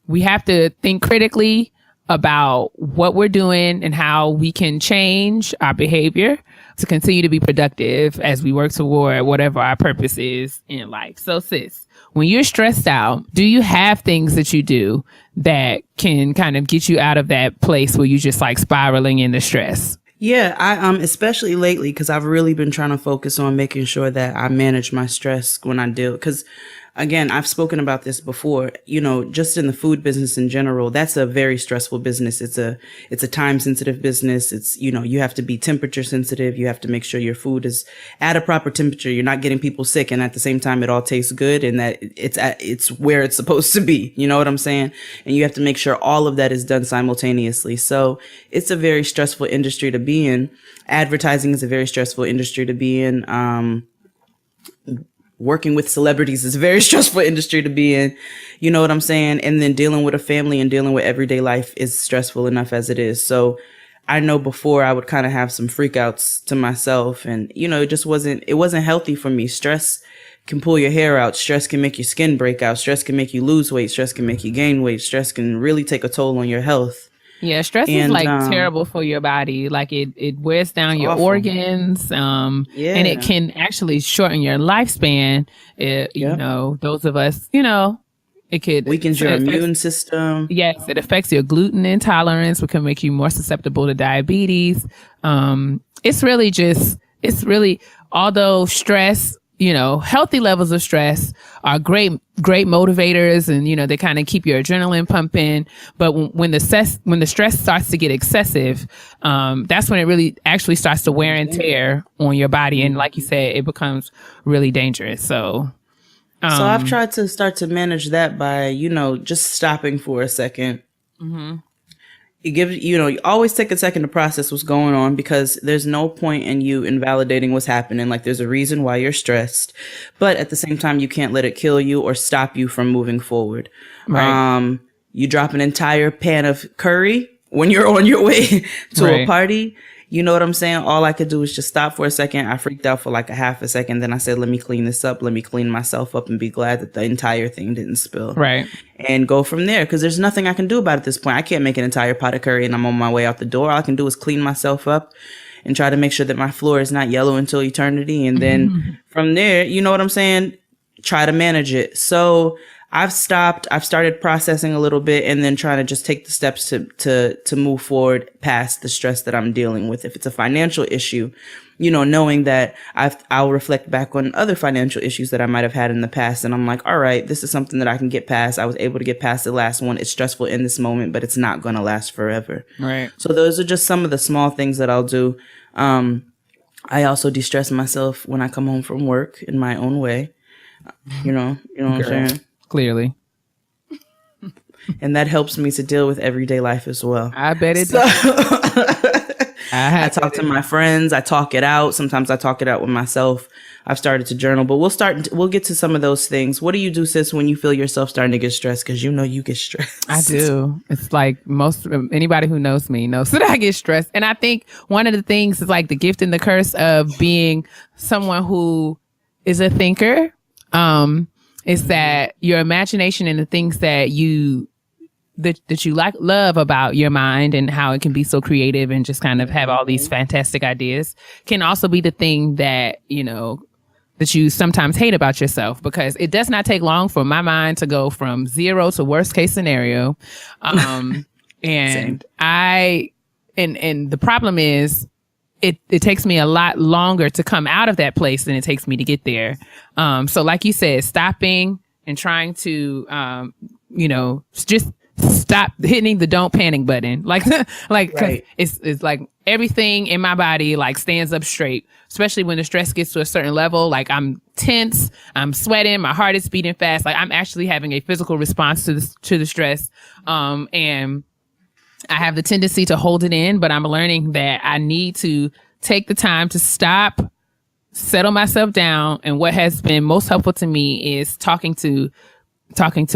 we have to think critically about what we're doing and how we can change our behavior to continue to be productive as we work toward whatever our purpose is in life. So sis, when you're stressed out, do you have things that you do that can kind of get you out of that place where you just like spiraling into stress? Yeah, I especially lately, because I've really been trying to focus on making sure that I manage my stress when I deal. Because again, I've spoken about this before, just in the food business in general, that's a very stressful business. It's a time sensitive business. It's, you have to be temperature sensitive. You have to make sure your food is at a proper temperature. You're not getting people sick. And at the same time, it all tastes good and that it's where it's supposed to be. You know what I'm saying? And you have to make sure all of that is done simultaneously. So it's a very stressful industry to be in. Advertising is a very stressful industry to be in. Working with celebrities is a very stressful industry to be in. You know what I'm saying? And then dealing with a family and dealing with everyday life is stressful enough as it is. So I know before I would kind of have some freakouts to myself and, it wasn't healthy for me. Stress can pull your hair out. Stress can make your skin break out. Stress can make you lose weight. Stress can make you gain weight. Stress can really take a toll on your health. Yeah, stress is like terrible for your body. Like it wears down your organs. And it can actually shorten your lifespan. Those of us, it could weakens your immune system. Yes, it affects your gluten intolerance, which can make you more susceptible to diabetes. It's really, although stress, healthy levels of stress are great motivators and, they kind of keep your adrenaline pumping. But when the stress starts to get excessive, that's when it really actually starts to wear and tear on your body. And like you said, it becomes really dangerous. So I've tried to start to manage that by, just stopping for a second. Mm-hmm. You always take a second to process what's going on because there's no point in you invalidating what's happening. Like there's a reason why you're stressed, but at the same time, you can't let it kill you or stop you from moving forward. Right. You drop an entire pan of curry when you're on your way to a party. You know what I'm saying? All I could do is just stop for a second. I freaked out for like a half a second. Then I said, let me clean this up. Let me clean myself up and be glad that the entire thing didn't spill. Right. And go from there. Because there's nothing I can do about it at this point. I can't make an entire pot of curry and I'm on my way out the door. All I can do is clean myself up and try to make sure that my floor is not yellow until eternity. And then from there, you know what I'm saying? Try to manage it. So I've started processing a little bit and then trying to just take the steps to move forward past the stress that I'm dealing with. If it's a financial issue, knowing that I'll reflect back on other financial issues that I might have had in the past. And I'm like, all right, this is something that I can get past. I was able to get past the last one. It's stressful in this moment, but it's not going to last forever. Right. So those are just some of the small things that I'll do. I also de-stress myself when I come home from work in my own way. You know what I'm saying? Clearly. And that helps me to deal with everyday life as well. I bet it does. I talk to my friends. I talk it out. Sometimes I talk it out with myself. I've started to journal, but we'll get to some of those things. What do you do, sis, when you feel yourself starting to get stressed? Because you get stressed. I do. It's like anybody who knows me knows that I get stressed. And I think one of the things is like the gift and the curse of being someone who is a thinker, is that your imagination and the things that you love about your mind and how it can be so creative and just kind of have all these fantastic ideas can also be the thing that, that you sometimes hate about yourself, because it does not take long for my mind to go from 0 to worst case scenario. And the problem is it takes me a lot longer to come out of that place than it takes me to get there. So like you said, stopping and trying to, just stop hitting the don't panic button. Right. It's like everything in my body like stands up straight, especially when the stress gets to a certain level. Like I'm tense, I'm sweating, my heart is beating fast. Like I'm actually having a physical response to the stress. And I have the tendency to hold it in, but I'm learning that I need to take the time to stop, settle myself down. And what has been most helpful to me is talking to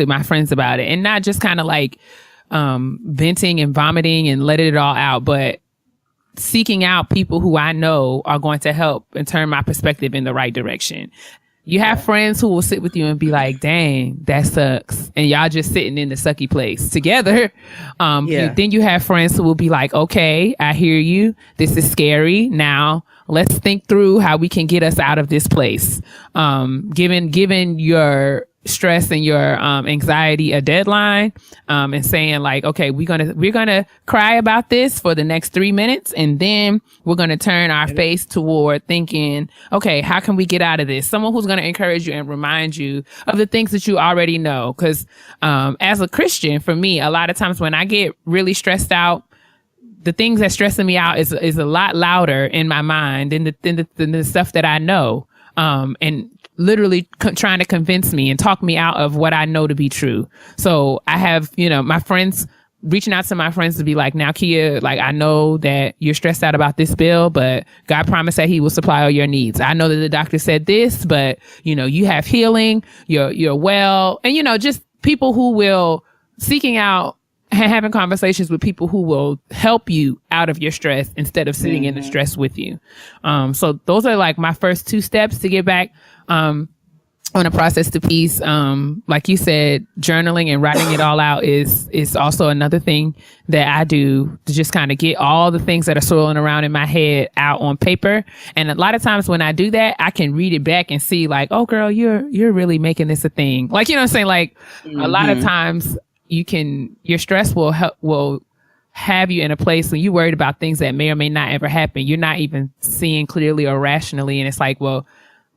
my friends about it, and not just kind of like venting and vomiting and letting it all out, but seeking out people who I know are going to help and turn my perspective in the right direction. You have friends who will sit with you and be like, dang, that sucks. And y'all just sitting in the sucky place together. Then you have friends who will be like, okay, I hear you. This is scary. Now let's think through how we can get us out of this place. Given your stress and your anxiety a deadline, and saying like, okay, we're gonna cry about this for the next 3 minutes, and then we're gonna turn our face toward thinking, okay, how can we get out of this? Someone who's gonna encourage you and remind you of the things that you already know. Because as a Christian, for me, a lot of times when I get really stressed out, the things that stressing me out is a lot louder in my mind than the stuff that I know. And literally trying to convince me and talk me out of what I know to be true. So I have, my friends reaching out to my friends to be like, now, Keia, like, I know that you're stressed out about this bill, but God promised that he will supply all your needs. I know that the doctor said this, but you have healing, you're well. And, just people who will seeking out having conversations with people who will help you out of your stress instead of sitting in the stress with you. So those are like my first 2 steps to get back on a process to peace. Like you said, journaling and writing it all out is also another thing that I do to just kind of get all the things that are swirling around in my head out on paper. And a lot of times when I do that, I can read it back and see like, oh girl, you're really making this a thing. Like, what I'm saying? Like a lot of times your stress will have you in a place when you're worried about things that may or may not ever happen. You're not even seeing clearly or rationally. And it's like, well,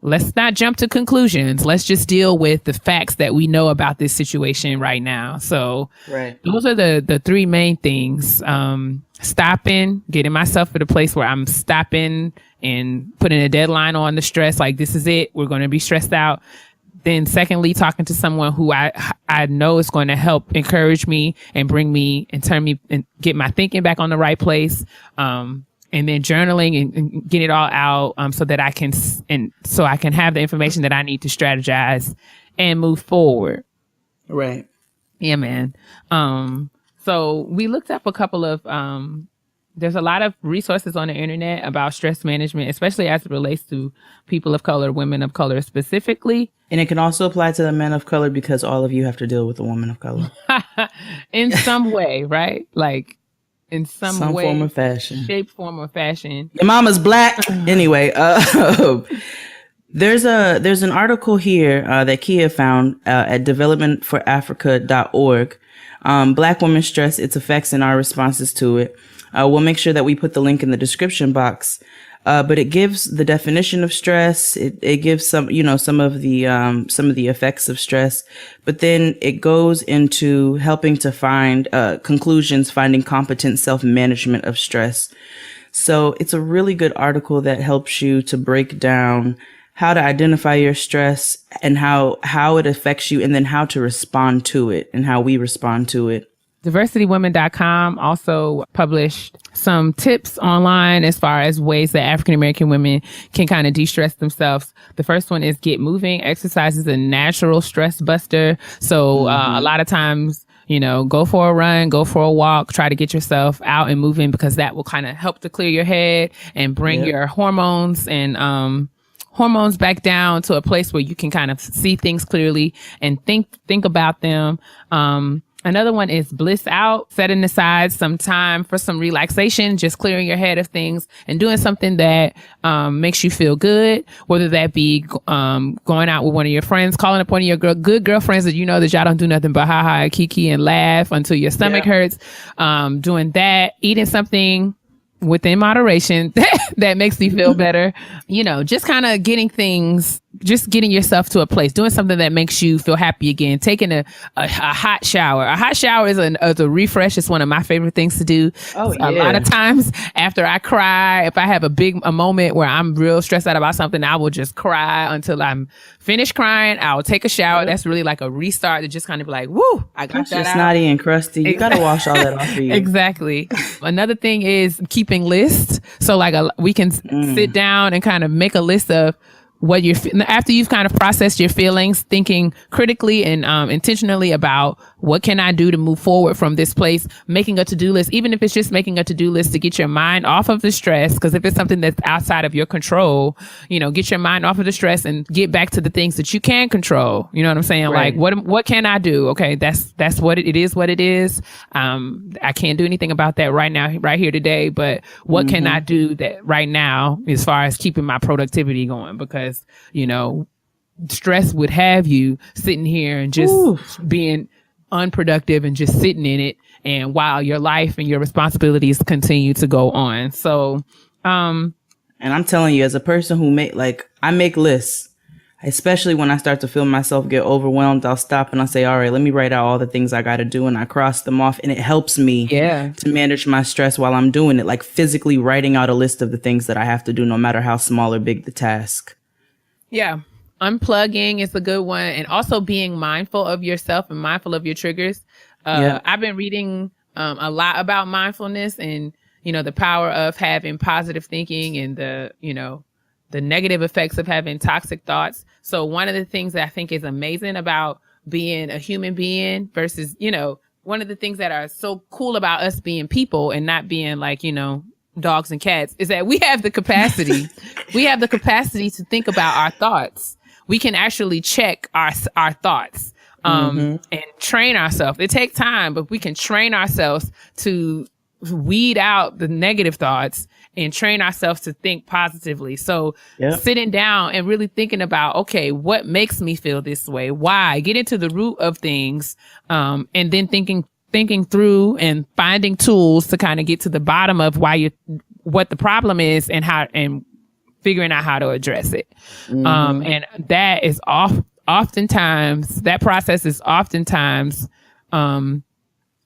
let's not jump to conclusions. Let's just deal with the facts that we know about this situation right now. So those are the 3 main things. Stopping, getting myself at a place where I'm stopping and putting a deadline on the stress. Like, this is it. We're going to be stressed out. Then secondly, talking to someone who I know is going to help encourage me and bring me and turn me and get my thinking back on the right place. And then journaling and get it all out, so that I can have the information that I need to strategize and move forward. Right. Yeah, man. So we looked up a couple of, there's a lot of resources on the internet about stress management, especially as it relates to people of color, women of color specifically. And it can also apply to the men of color, because all of you have to deal with a woman of color. In some way, right? Like in some way, form or fashion. Shape, form, or fashion. Your mama's black. Anyway, there's an article here that Keia found at developmentforafrica.org. Black women stress, its effects, and our responses to it. We'll make sure that we put the link in the description box. But it gives the definition of stress. It gives some of the effects of stress, but then it goes into helping to find conclusions, finding competent self-management of stress. So it's a really good article that helps you to break down how to identify your stress and how it affects you, and then how to respond to it and how we respond to it. DiversityWomen.com also published some tips online as far as ways that African American women can kind of de-stress themselves. The first one is get moving. Exercise is a natural stress buster. So a lot of times, go for a run, go for a walk, try to get yourself out and moving, because that will kind of help to clear your head and bring your hormones and hormones back down to a place where you can kind of see things clearly and think about them. Another one is bliss out, setting aside some time for some relaxation, just clearing your head of things and doing something that makes you feel good, whether that be going out with one of your friends, calling up one of your good girlfriends that that y'all don't do nothing but ha ha, kiki, and laugh until your stomach hurts, doing that, eating something within moderation that makes you feel better, just kind of getting yourself to a place, doing something that makes you feel happy again, taking a hot shower. A hot shower is a refresh. It's one of my favorite things to do. A lot of times after I cry, if I have a moment where I'm real stressed out about something, I will just cry until I'm finished crying. I'll take a shower. That's really like a restart to just kind of be like, woo, I got that out. Snotty and crusty. You got to wash all that off of you. Exactly. Another thing is keeping lists. So like we can sit down and kind of make a list of what you're after you've kind of processed your feelings, thinking critically and intentionally about what can I do to move forward from this place, making a to-do list, even if it's just making a to-do list to get your mind off of the stress. Because if it's something that's outside of your control, get your mind off of the stress and get back to the things that you can control. You know what I'm saying? Right. Like, what can I do? Okay, that's what it is. What it is. I can't do anything about that right now, right here today. But what can I do that right now as far as keeping my productivity going? Because stress would have you sitting here and just being unproductive and just sitting in it, and while your life and your responsibilities continue to go on. So and I'm telling you, as a person who I make lists, especially when I start to feel myself get overwhelmed, I'll stop and I'll say, all right, let me write out all the things I got to do, and I cross them off, and it helps me to manage my stress while I'm doing it, like physically writing out a list of the things that I have to do, no matter how small or big the task. Yeah. Unplugging is a good one. And also being mindful of yourself and mindful of your triggers. I've been reading a lot about mindfulness and, the power of having positive thinking and the negative effects of having toxic thoughts. So one of the things that I think is amazing about being a human being versus, one of the things that are so cool about us being people and not being like, dogs and cats is that we have the capacity to think about our thoughts. We can actually check our thoughts and train ourselves. It takes time, but we can train ourselves to weed out the negative thoughts and train ourselves to think positively. So sitting down and really thinking about, okay, what makes me feel this way? Why? Get into the root of things, and then thinking through and finding tools to kind of get to the bottom of what the problem is and figuring out how to address it. And that is oftentimes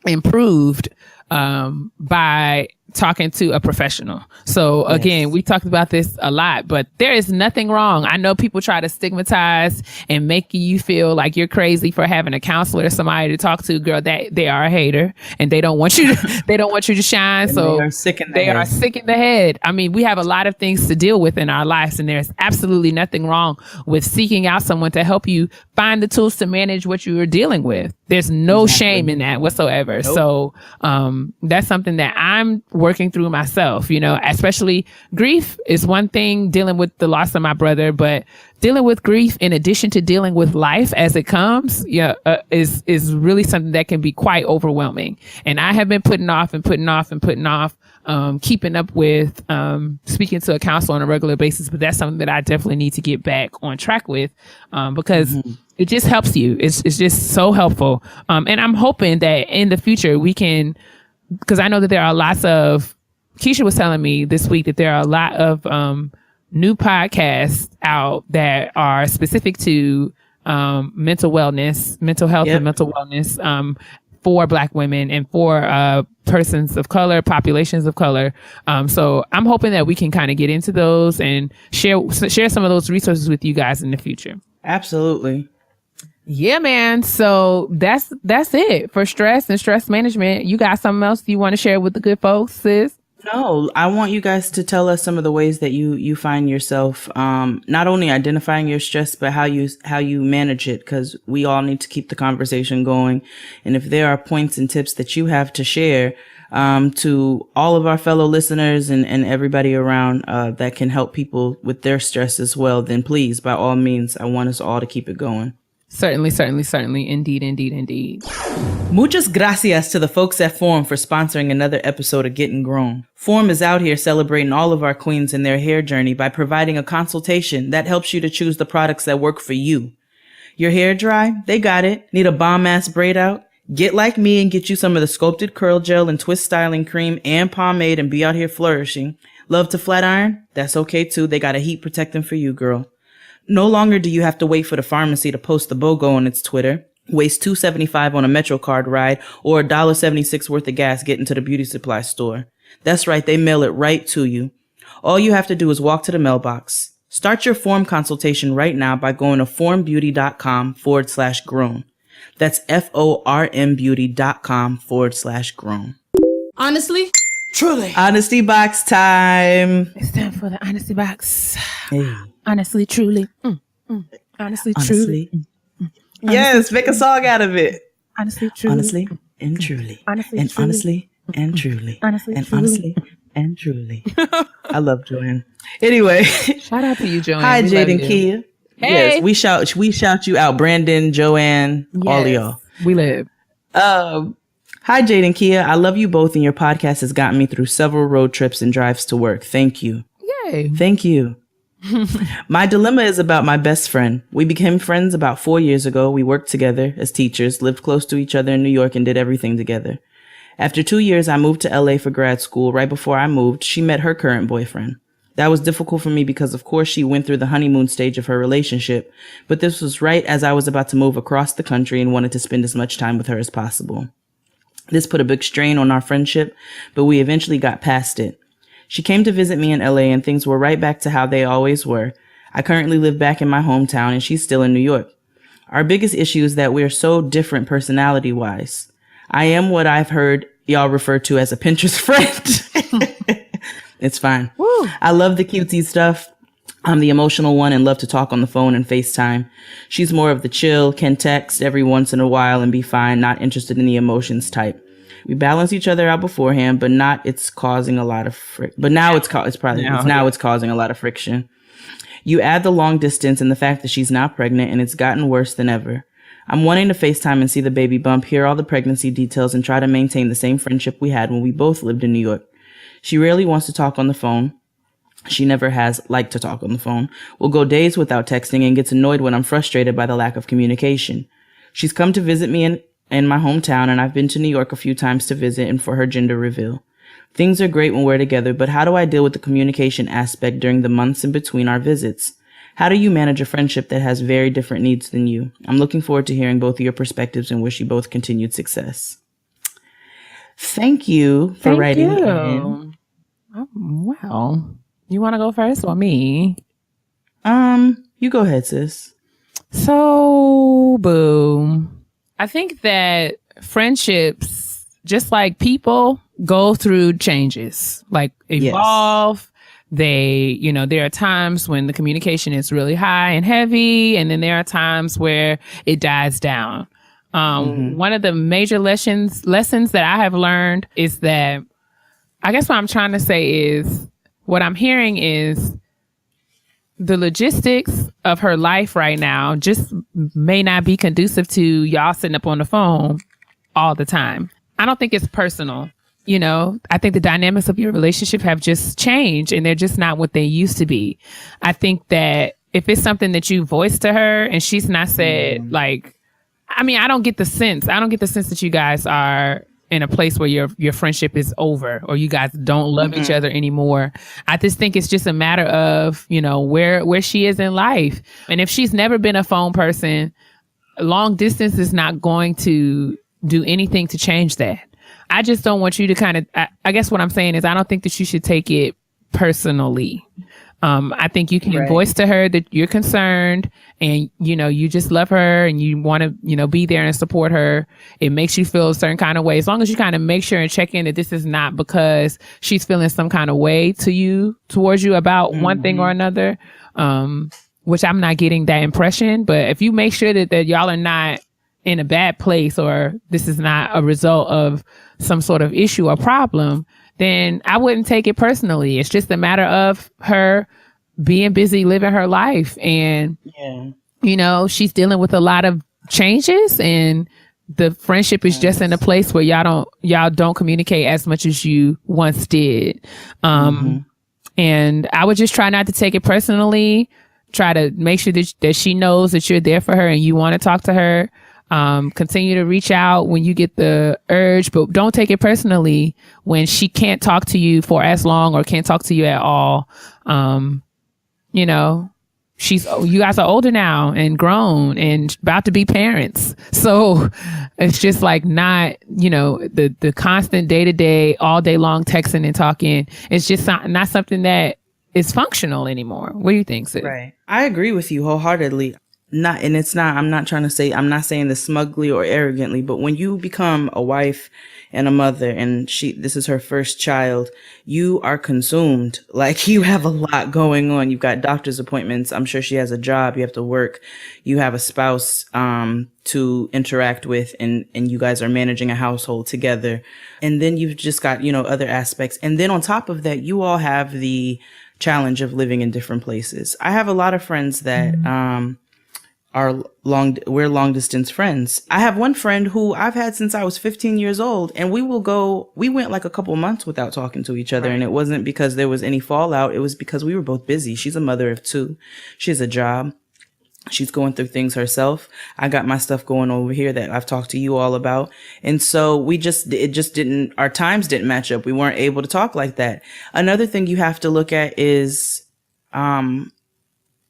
improved by talking to a professional. So again, we talked about this a lot, but there is nothing wrong. I know people try to stigmatize and make you feel like you're crazy for having a counselor or somebody to talk to. Girl, that they are a hater and they don't want you to shine. And so they are sick in the head. I mean, we have a lot of things to deal with in our lives, and there's absolutely nothing wrong with seeking out someone to help you find the tools to manage what you are dealing with. There's no shame in that whatsoever. Nope. So that's something that I'm working through myself, especially grief is one thing, dealing with the loss of my brother, but dealing with grief in addition to dealing with life as it comes, is really something that can be quite overwhelming. And I have been putting off, keeping up with speaking to a counselor on a regular basis, but that's something that I definitely need to get back on track with, because it just helps you. It's just so helpful. And I'm hoping that in the future we can, because I know that there are lots of, Keisha was telling me this week that there are a lot of new podcasts out that are specific to mental health and mental wellness, for Black women and for persons of color, populations of color. So I'm hoping that we can kind of get into those and share some of those resources with you guys in the future. Absolutely. Yeah, man. So that's it for stress and stress management. You got something else you want to share with the good folks, sis? No, I want you guys to tell us some of the ways that you find yourself not only identifying your stress, but how you manage it, because we all need to keep the conversation going. And if there are points and tips that you have to share to all of our fellow listeners and everybody around that can help people with their stress as well, then please, by all means, I want us all to keep it going. Certainly. Indeed. Muchas gracias to the folks at Form for sponsoring another episode of Getting Grown. Form is out here celebrating all of our queens and their hair journey by providing a consultation that helps you to choose the products that work for you. Your hair dry? They got it. Need a bomb-ass braid out? Get like me and get you some of the sculpted curl gel and twist styling cream and pomade and be out here flourishing. Love to flat iron? That's okay too. They got a heat protectant for you, girl. No longer do you have to wait for the pharmacy to post the BOGO on its Twitter, waste $2.75 on a Metro card ride, or $1.76 worth of gas getting to the beauty supply store. That's right, they mail it right to you. All you have to do is walk to the mailbox. Start your Form consultation right now by going to formbeauty.com/grown. That's FORMbeauty.com/grown. Honestly? Truly. Honesty box time. It's time for the honesty box. Hey. Honestly, truly. Honestly, truly. Yes, make a song out of it. Honestly, truly. Honestly and truly. Honestly, and truly. honestly and truly. Honestly, and truly. honestly and truly. I love Joanne. Anyway. Shout out to you, Joanne. Hi, We Jade love and you. Keia. Hey. Yes, we shout you out. Brandon, Joanne, all of y'all. We live. Hi, Jade and Keia. I love you both, and your podcast has gotten me through several road trips and drives to work. Thank you. Yay. Thank you. My dilemma is about my best friend. We became friends about 4 years ago. We worked together as teachers, lived close to each other in New York, and did everything together. After 2 years, I moved to LA for grad school. Right before I moved, she met her current boyfriend. That was difficult for me because, of course, she went through the honeymoon stage of her relationship, but this was right as I was about to move across the country and wanted to spend as much time with her as possible. This put a big strain on our friendship, but we eventually got past it. She came to visit me in LA and things were right back to how they always were. I currently live back in my hometown and she's still in New York. Our biggest issue is that we're so different personality-wise. I am what I've heard y'all refer to as a Pinterest friend. It's fine. Woo. I love the cutesy stuff. I'm the emotional one and love to talk on the phone and FaceTime. She's more of the chill, can text every once in a while and be fine, not interested in the emotions type. We balance each other out beforehand, but now it's causing a lot of friction. You add the long distance and the fact that she's now pregnant and it's gotten worse than ever. I'm wanting to FaceTime and see the baby bump, hear all the pregnancy details, and try to maintain the same friendship we had when we both lived in New York. She rarely wants to talk on the phone. She never has liked to talk on the phone. We'll go days without texting and gets annoyed when I'm frustrated by the lack of communication. She's come to visit me in my hometown, and I've been to New York a few times to visit and for her gender reveal. Things are great when we're together, but how do I deal with the communication aspect during the months in between our visits? How do you manage a friendship that has very different needs than you? I'm looking forward to hearing both of your perspectives and wish you both continued success. Thank you for writing in. Oh, wow. You want to go first or me? You go ahead, sis. So, boom. I think that friendships, just like people, go through changes, like evolve. Yes. There are times when the communication is really high and heavy, and then there are times where it dies down. One of the major lessons that I have learned is that, I guess what I'm trying to say is, what I'm hearing is the logistics of her life right now just may not be conducive to y'all sitting up on the phone all the time. I don't think it's personal. I think the dynamics of your relationship have just changed and they're just not what they used to be. I think that if it's something that you voice to her and she's not said, I don't get the sense that you guys are in a place where your friendship is over or you guys don't love each other anymore. I just think it's just a matter of, where she is in life. And if she's never been a phone person, long distance is not going to do anything to change that. I just don't want you to kind of, I guess what I'm saying is I don't think that you should take it personally. I think you can voice to her that you're concerned and, you know, you just love her and you want to, you know, be there and support her. It makes you feel a certain kind of way. As long as you kind of make sure and check in that this is not because she's feeling some kind of way towards you about one thing or another, which I'm not getting that impression. But if you make sure that y'all are not in a bad place or this is not a result of some sort of issue or problem, then I wouldn't take it personally. It's just a matter of her being busy living her life. And, you know, she's dealing with a lot of changes and the friendship is just in a place where y'all don't communicate as much as you once did. And I would just try not to take it personally. Try to make sure that she knows that you're there for her and you want to talk to her. Continue to reach out when you get the urge, but don't take it personally when she can't talk to you for as long or can't talk to you at all. You know, you guys are older now and grown and about to be parents. So it's just like not, you know, the constant day to day, all day long texting and talking. It's just not something that is functional anymore. What do you think, sis? Right. I agree with you wholeheartedly. I'm not saying this smugly or arrogantly, but when you become a wife and a mother and this is her first child, you are consumed. Like you have a lot going on. You've got doctor's appointments. I'm sure she has a job. You have to work. You have a spouse, to interact with and you guys are managing a household together. And then you've just got, you know, other aspects. And then on top of that, you all have the challenge of living in different places. I have a lot of friends that, we're long distance friends. I have one friend who I've had since I was 15 years old, and we went like a couple months without talking to each other. Right. And it wasn't because there was any fallout. It was because we were both busy. She's a mother of two. She has a job. She's going through things herself. I got my stuff going over here that I've talked to you all about. And so our times didn't match up. We weren't able to talk like that. Another thing you have to look at is,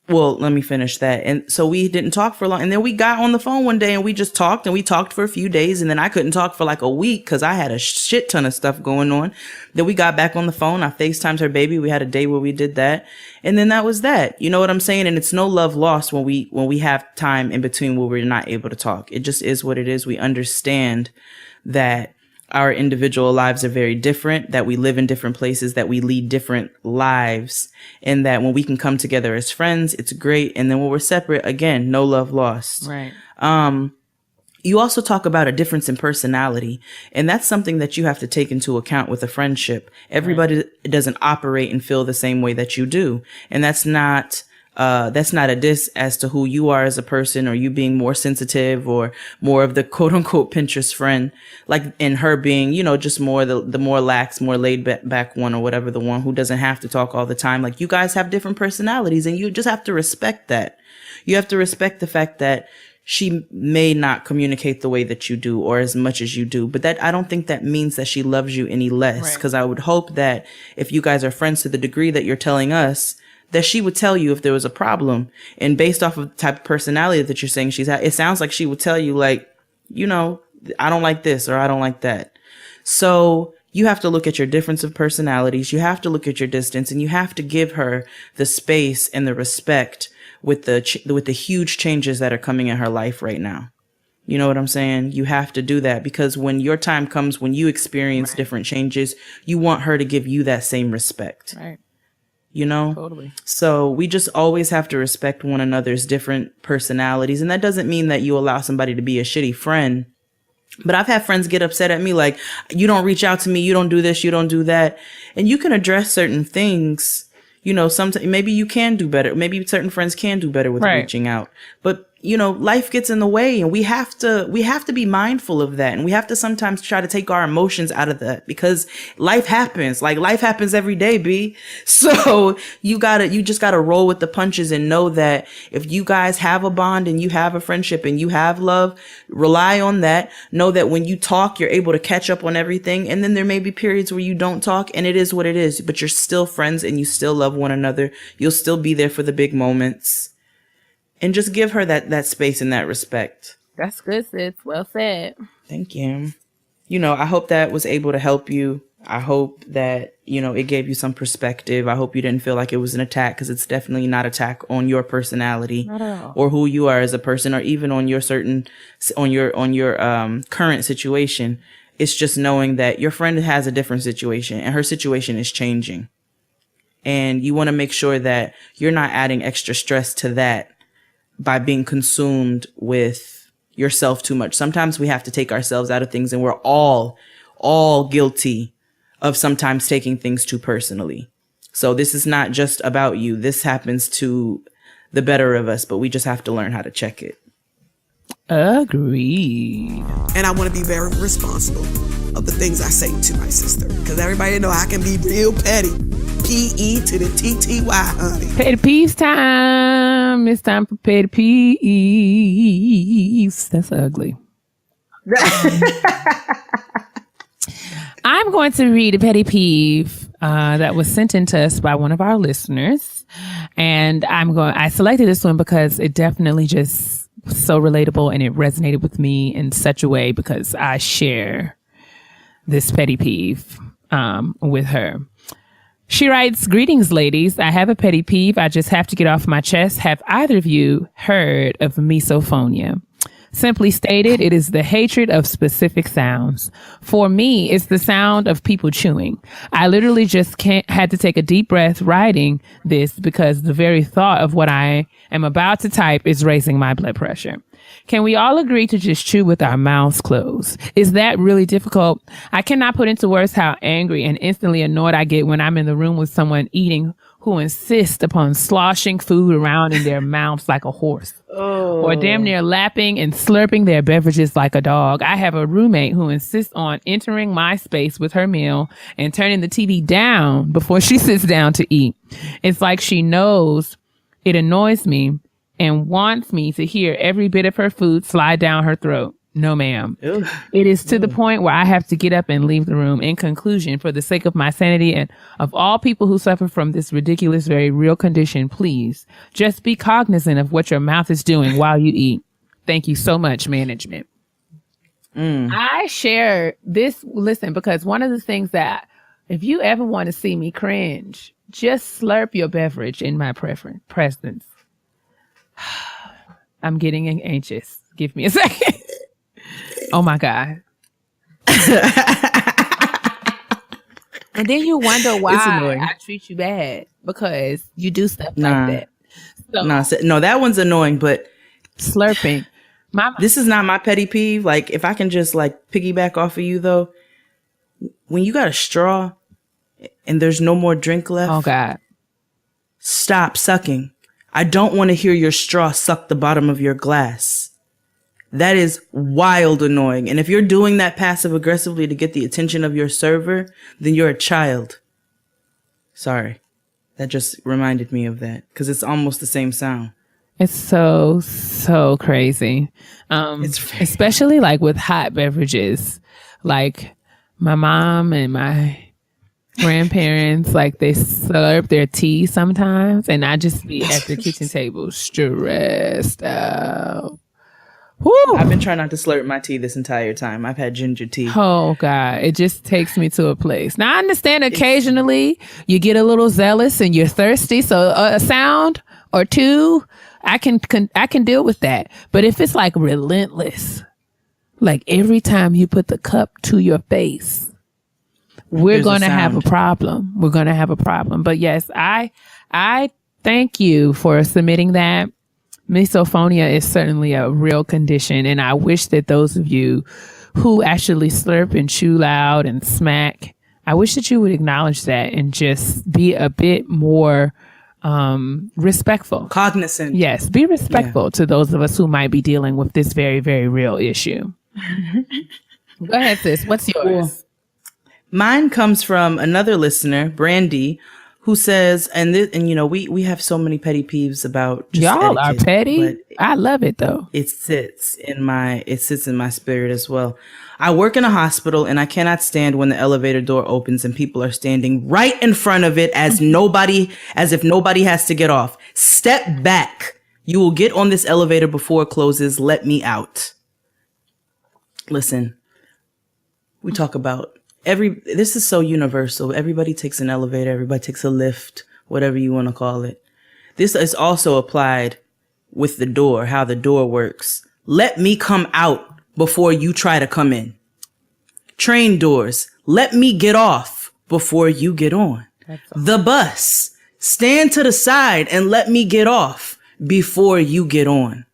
well, let me finish that. And so we didn't talk for long. And then we got on the phone one day and we just talked and we talked for a few days. And then I couldn't talk for like a week because I had a shit ton of stuff going on. Then we got back on the phone. I FaceTimed her baby. We had a day where we did that. And then that was that. You know what I'm saying? And it's no love lost when we have time in between where we're not able to talk. It just is what it is. We understand that our individual lives are very different, that we live in different places, that we lead different lives, and that when we can come together as friends, it's great. And then when we're separate, again, no love lost. Right. You also talk about a difference in personality, and that's something that you have to take into account with a friendship. Everybody doesn't operate and feel the same way that you do. And that's not a diss as to who you are as a person or you being more sensitive or more of the quote unquote Pinterest friend, like in her being, you know, just more the more lax, more laid back one or whatever, the one who doesn't have to talk all the time. Like you guys have different personalities and you just have to respect that. You have to respect the fact that she may not communicate the way that you do or as much as you do, but that I don't think that means that she loves you any less. Cause I would hope that if you guys are friends to the degree that you're telling us, that she would tell you if there was a problem. And based off of the type of personality that you're saying she's had, it sounds like she would tell you like, you know, I don't like this or I don't like that. So you have to look at your difference of personalities. You have to look at your distance and you have to give her the space and the respect with the huge changes that are coming in her life right now. You know what I'm saying? You have to do that because when your time comes, when you experience different changes, you want her to give you that same respect. Right. You know? Totally. So we just always have to respect one another's different personalities. And that doesn't mean that you allow somebody to be a shitty friend. But I've had friends get upset at me like, you don't reach out to me, you don't do this, you don't do that. And you can address certain things. You know, sometimes maybe you can do better. Maybe certain friends can do better with reaching out. But you know, life gets in the way and we have to be mindful of that. And we have to sometimes try to take our emotions out of that because life happens. Like life happens every day, B. So you just gotta roll with the punches and know that if you guys have a bond and you have a friendship and you have love, rely on that. Know that when you talk, you're able to catch up on everything. And then there may be periods where you don't talk and it is what it is, but you're still friends and you still love one another. You'll still be there for the big moments. And just give her that space and that respect. That's good, sis. Well said. Thank you. You know, I hope that was able to help you. I hope that, you know, it gave you some perspective. I hope you didn't feel like it was an attack, because it's definitely not attack on your personality or who you are as a person, or even on your current situation. It's just knowing that your friend has a different situation and her situation is changing. And you want to make sure that you're not adding extra stress to that by being consumed with yourself too much. Sometimes we have to take ourselves out of things, and we're all guilty of sometimes taking things too personally. So this is not just about you. This happens to the better of us, but we just have to learn how to check it. Agreed. And I want to be very responsible of the things I say to my sister, because everybody know I can be real petty. P-E to the T-T-Y, honey. Petty peeves time. It's time for petty peeves. That's ugly. I'm going to read a petty peeve that was sent in to us by one of our listeners. And I selected this one because it definitely just was so relatable, and it resonated with me in such a way because I share this petty peeve with her. She writes, "Greetings, ladies. I have a petty peeve I just have to get off my chest. Have either of you heard of misophonia? Simply stated, it is the hatred of specific sounds. For me, it's the sound of people chewing. I literally just had to take a deep breath writing this because the very thought of what I am about to type is raising my blood pressure. Can we all agree to just chew with our mouths closed? Is that really difficult? I cannot put into words how angry and instantly annoyed I get when I'm in the room with someone eating who insist upon sloshing food around in their mouths like a horse. Or damn near lapping and slurping their beverages like a dog. I have a roommate who insists on entering my space with her meal and turning the TV down before she sits down to eat. It's like she knows it annoys me and wants me to hear every bit of her food slide down her throat. No, ma'am. Ew. It is to the point where I have to get up and leave the room. In conclusion, for the sake of my sanity and of all people who suffer from this ridiculous, very real condition, please just be cognizant of what your mouth is doing while you eat. Thank you so much, management." I share this, listen, because one of the things that if you ever want to see me cringe, just slurp your beverage in my presence. I'm getting anxious. Give me a second. Oh my God. And then you wonder why I treat you bad, because you do stuff like that. No, that one's annoying, but slurping. This is not my petty peeve. Like, if I can just like piggyback off of you though, when you got a straw and there's no more drink left. Oh God. Stop sucking. I don't want to hear your straw suck the bottom of your glass. That is wild annoying. And if you're doing that passive aggressively to get the attention of your server, then you're a child. Sorry. That just reminded me of that, because it's almost the same sound. It's so crazy. Especially like with hot beverages. Like my mom and my grandparents, like they slurp their tea sometimes, and I just be at the kitchen table stressed out. Woo. I've been trying not to slurp my tea this entire time. I've had ginger tea. Oh God, it just takes me to a place. Now I understand occasionally you get a little zealous and you're thirsty, so a sound or two, I can deal with that. But if it's like relentless, like every time you put the cup to your face, we're going to have a problem. We're going to have a problem. But yes, I thank you for submitting that. Misophonia is certainly a real condition, and I wish that those of you who actually slurp and chew loud and smack, I wish that you would acknowledge that and just be a bit more respectful. Cognizant. Yes, be respectful to those of us who might be dealing with this very, very real issue. Go ahead, sis. What's yours? Cool. Mine comes from another listener, Brandy, who says, and you know, we have so many petty peeves about just y'all etiquette, are petty. I love it though. It sits in my spirit as well. I work in a hospital and I cannot stand when the elevator door opens and people are standing right in front of it as if nobody has to get off. Step back. You will get on this elevator before it closes. Let me out. Listen, we talk about this is so universal. Everybody takes an elevator, everybody takes a lift, whatever you want to call it. This is also applied with the door, how the door works. Let me come out before you try to come in. Train doors. Let me get off before you get on. The bus. Stand to the side and let me get off before you get on.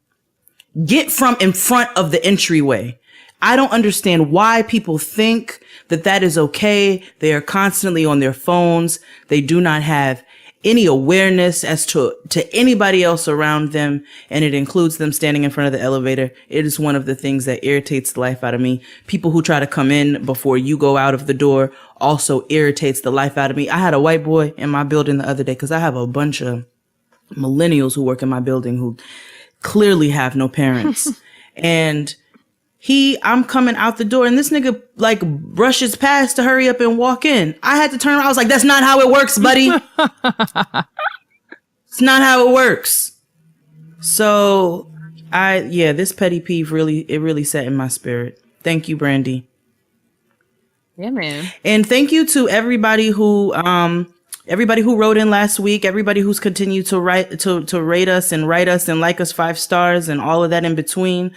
Get from in front of the entryway. I don't understand why people think that is okay. They are constantly on their phones. They do not have any awareness as to anybody else around them. And it includes them standing in front of the elevator. It is one of the things that irritates the life out of me. People who try to come in before you go out of the door also irritates the life out of me. I had a white boy in my building the other day because I have a bunch of millennials who work in my building who clearly have no parents. And I'm coming out the door and this nigga like brushes past to hurry up and walk in. I had to turn around. I was like, that's not how it works, buddy. It's not how it works. So this petty peeve really set in my spirit. Thank you, Brandy. Yeah, man. And thank you to everybody who wrote in last week, everybody who's continued to rate us and write us and like us 5 stars and all of that in between.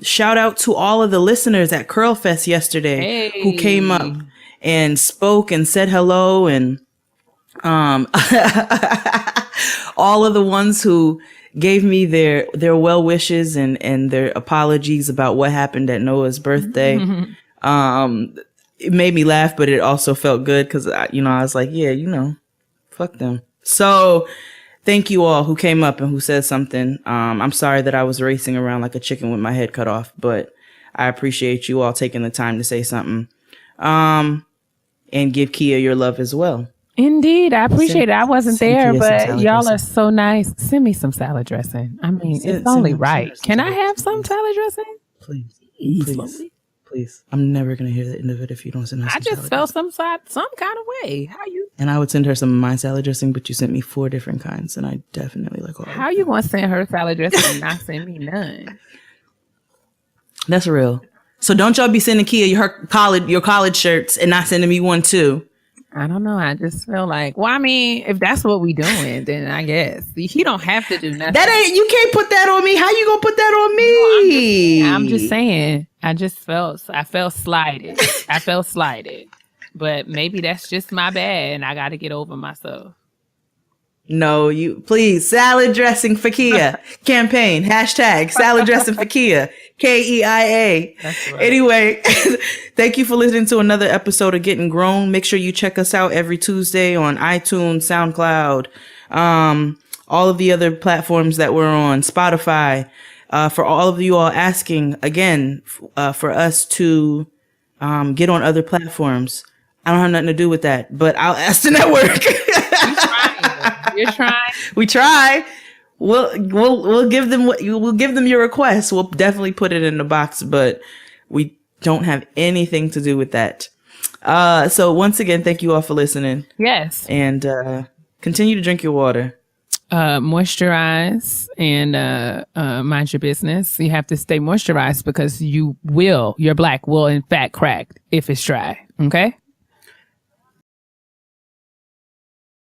Shout out to all of the listeners at Curl Fest yesterday who came up and spoke and said hello, and all of the ones who gave me their well wishes and their apologies about what happened at Noah's birthday. It made me laugh, but it also felt good because I was like, fuck them. So thank you all who came up and who said something. I'm sorry that I was racing around like a chicken with my head cut off, but I appreciate you all taking the time to say something. And give Keia your love as well. Indeed. I appreciate it. I wasn't there, but y'all are so nice. Send me some salad dressing. I mean, it's only right. Can I have some salad dressing? Please. I'm never going to hear the end of it if you don't send her some I just felt some kind of way. How you? And I would send her some of my salad dressing, but you sent me 4 different kinds, and I definitely like all. How you going to send her salad dressing and not send me none? That's real. So don't y'all be sending Keia your college shirts and not sending me one too. I don't know. I just feel like, well, I mean, if that's what we doing, then I guess he don't have to do nothing. You can't put that on me. How you gonna put that on me? No, I'm just saying. I felt slighted. But maybe that's just my bad, and I got to get over myself. No, please, salad dressing for Keia campaign, #salad dressing for Keia, KEIA. That's right. Anyway, thank you for listening to another episode of Getting Grown. Make sure you check us out every Tuesday on iTunes, SoundCloud, all of the other platforms that we're on, Spotify. For all of you all asking again, for us to, get on other platforms. I don't have nothing to do with that, but I'll ask the network. You're trying. We try. We'll give them your request. We'll definitely put it in the box, but we don't have anything to do with that. So once again, thank you all for listening. Yes. And continue to drink your water. Moisturize and mind your business. You have to stay moisturized because your black will in fact crack if it's dry. Okay?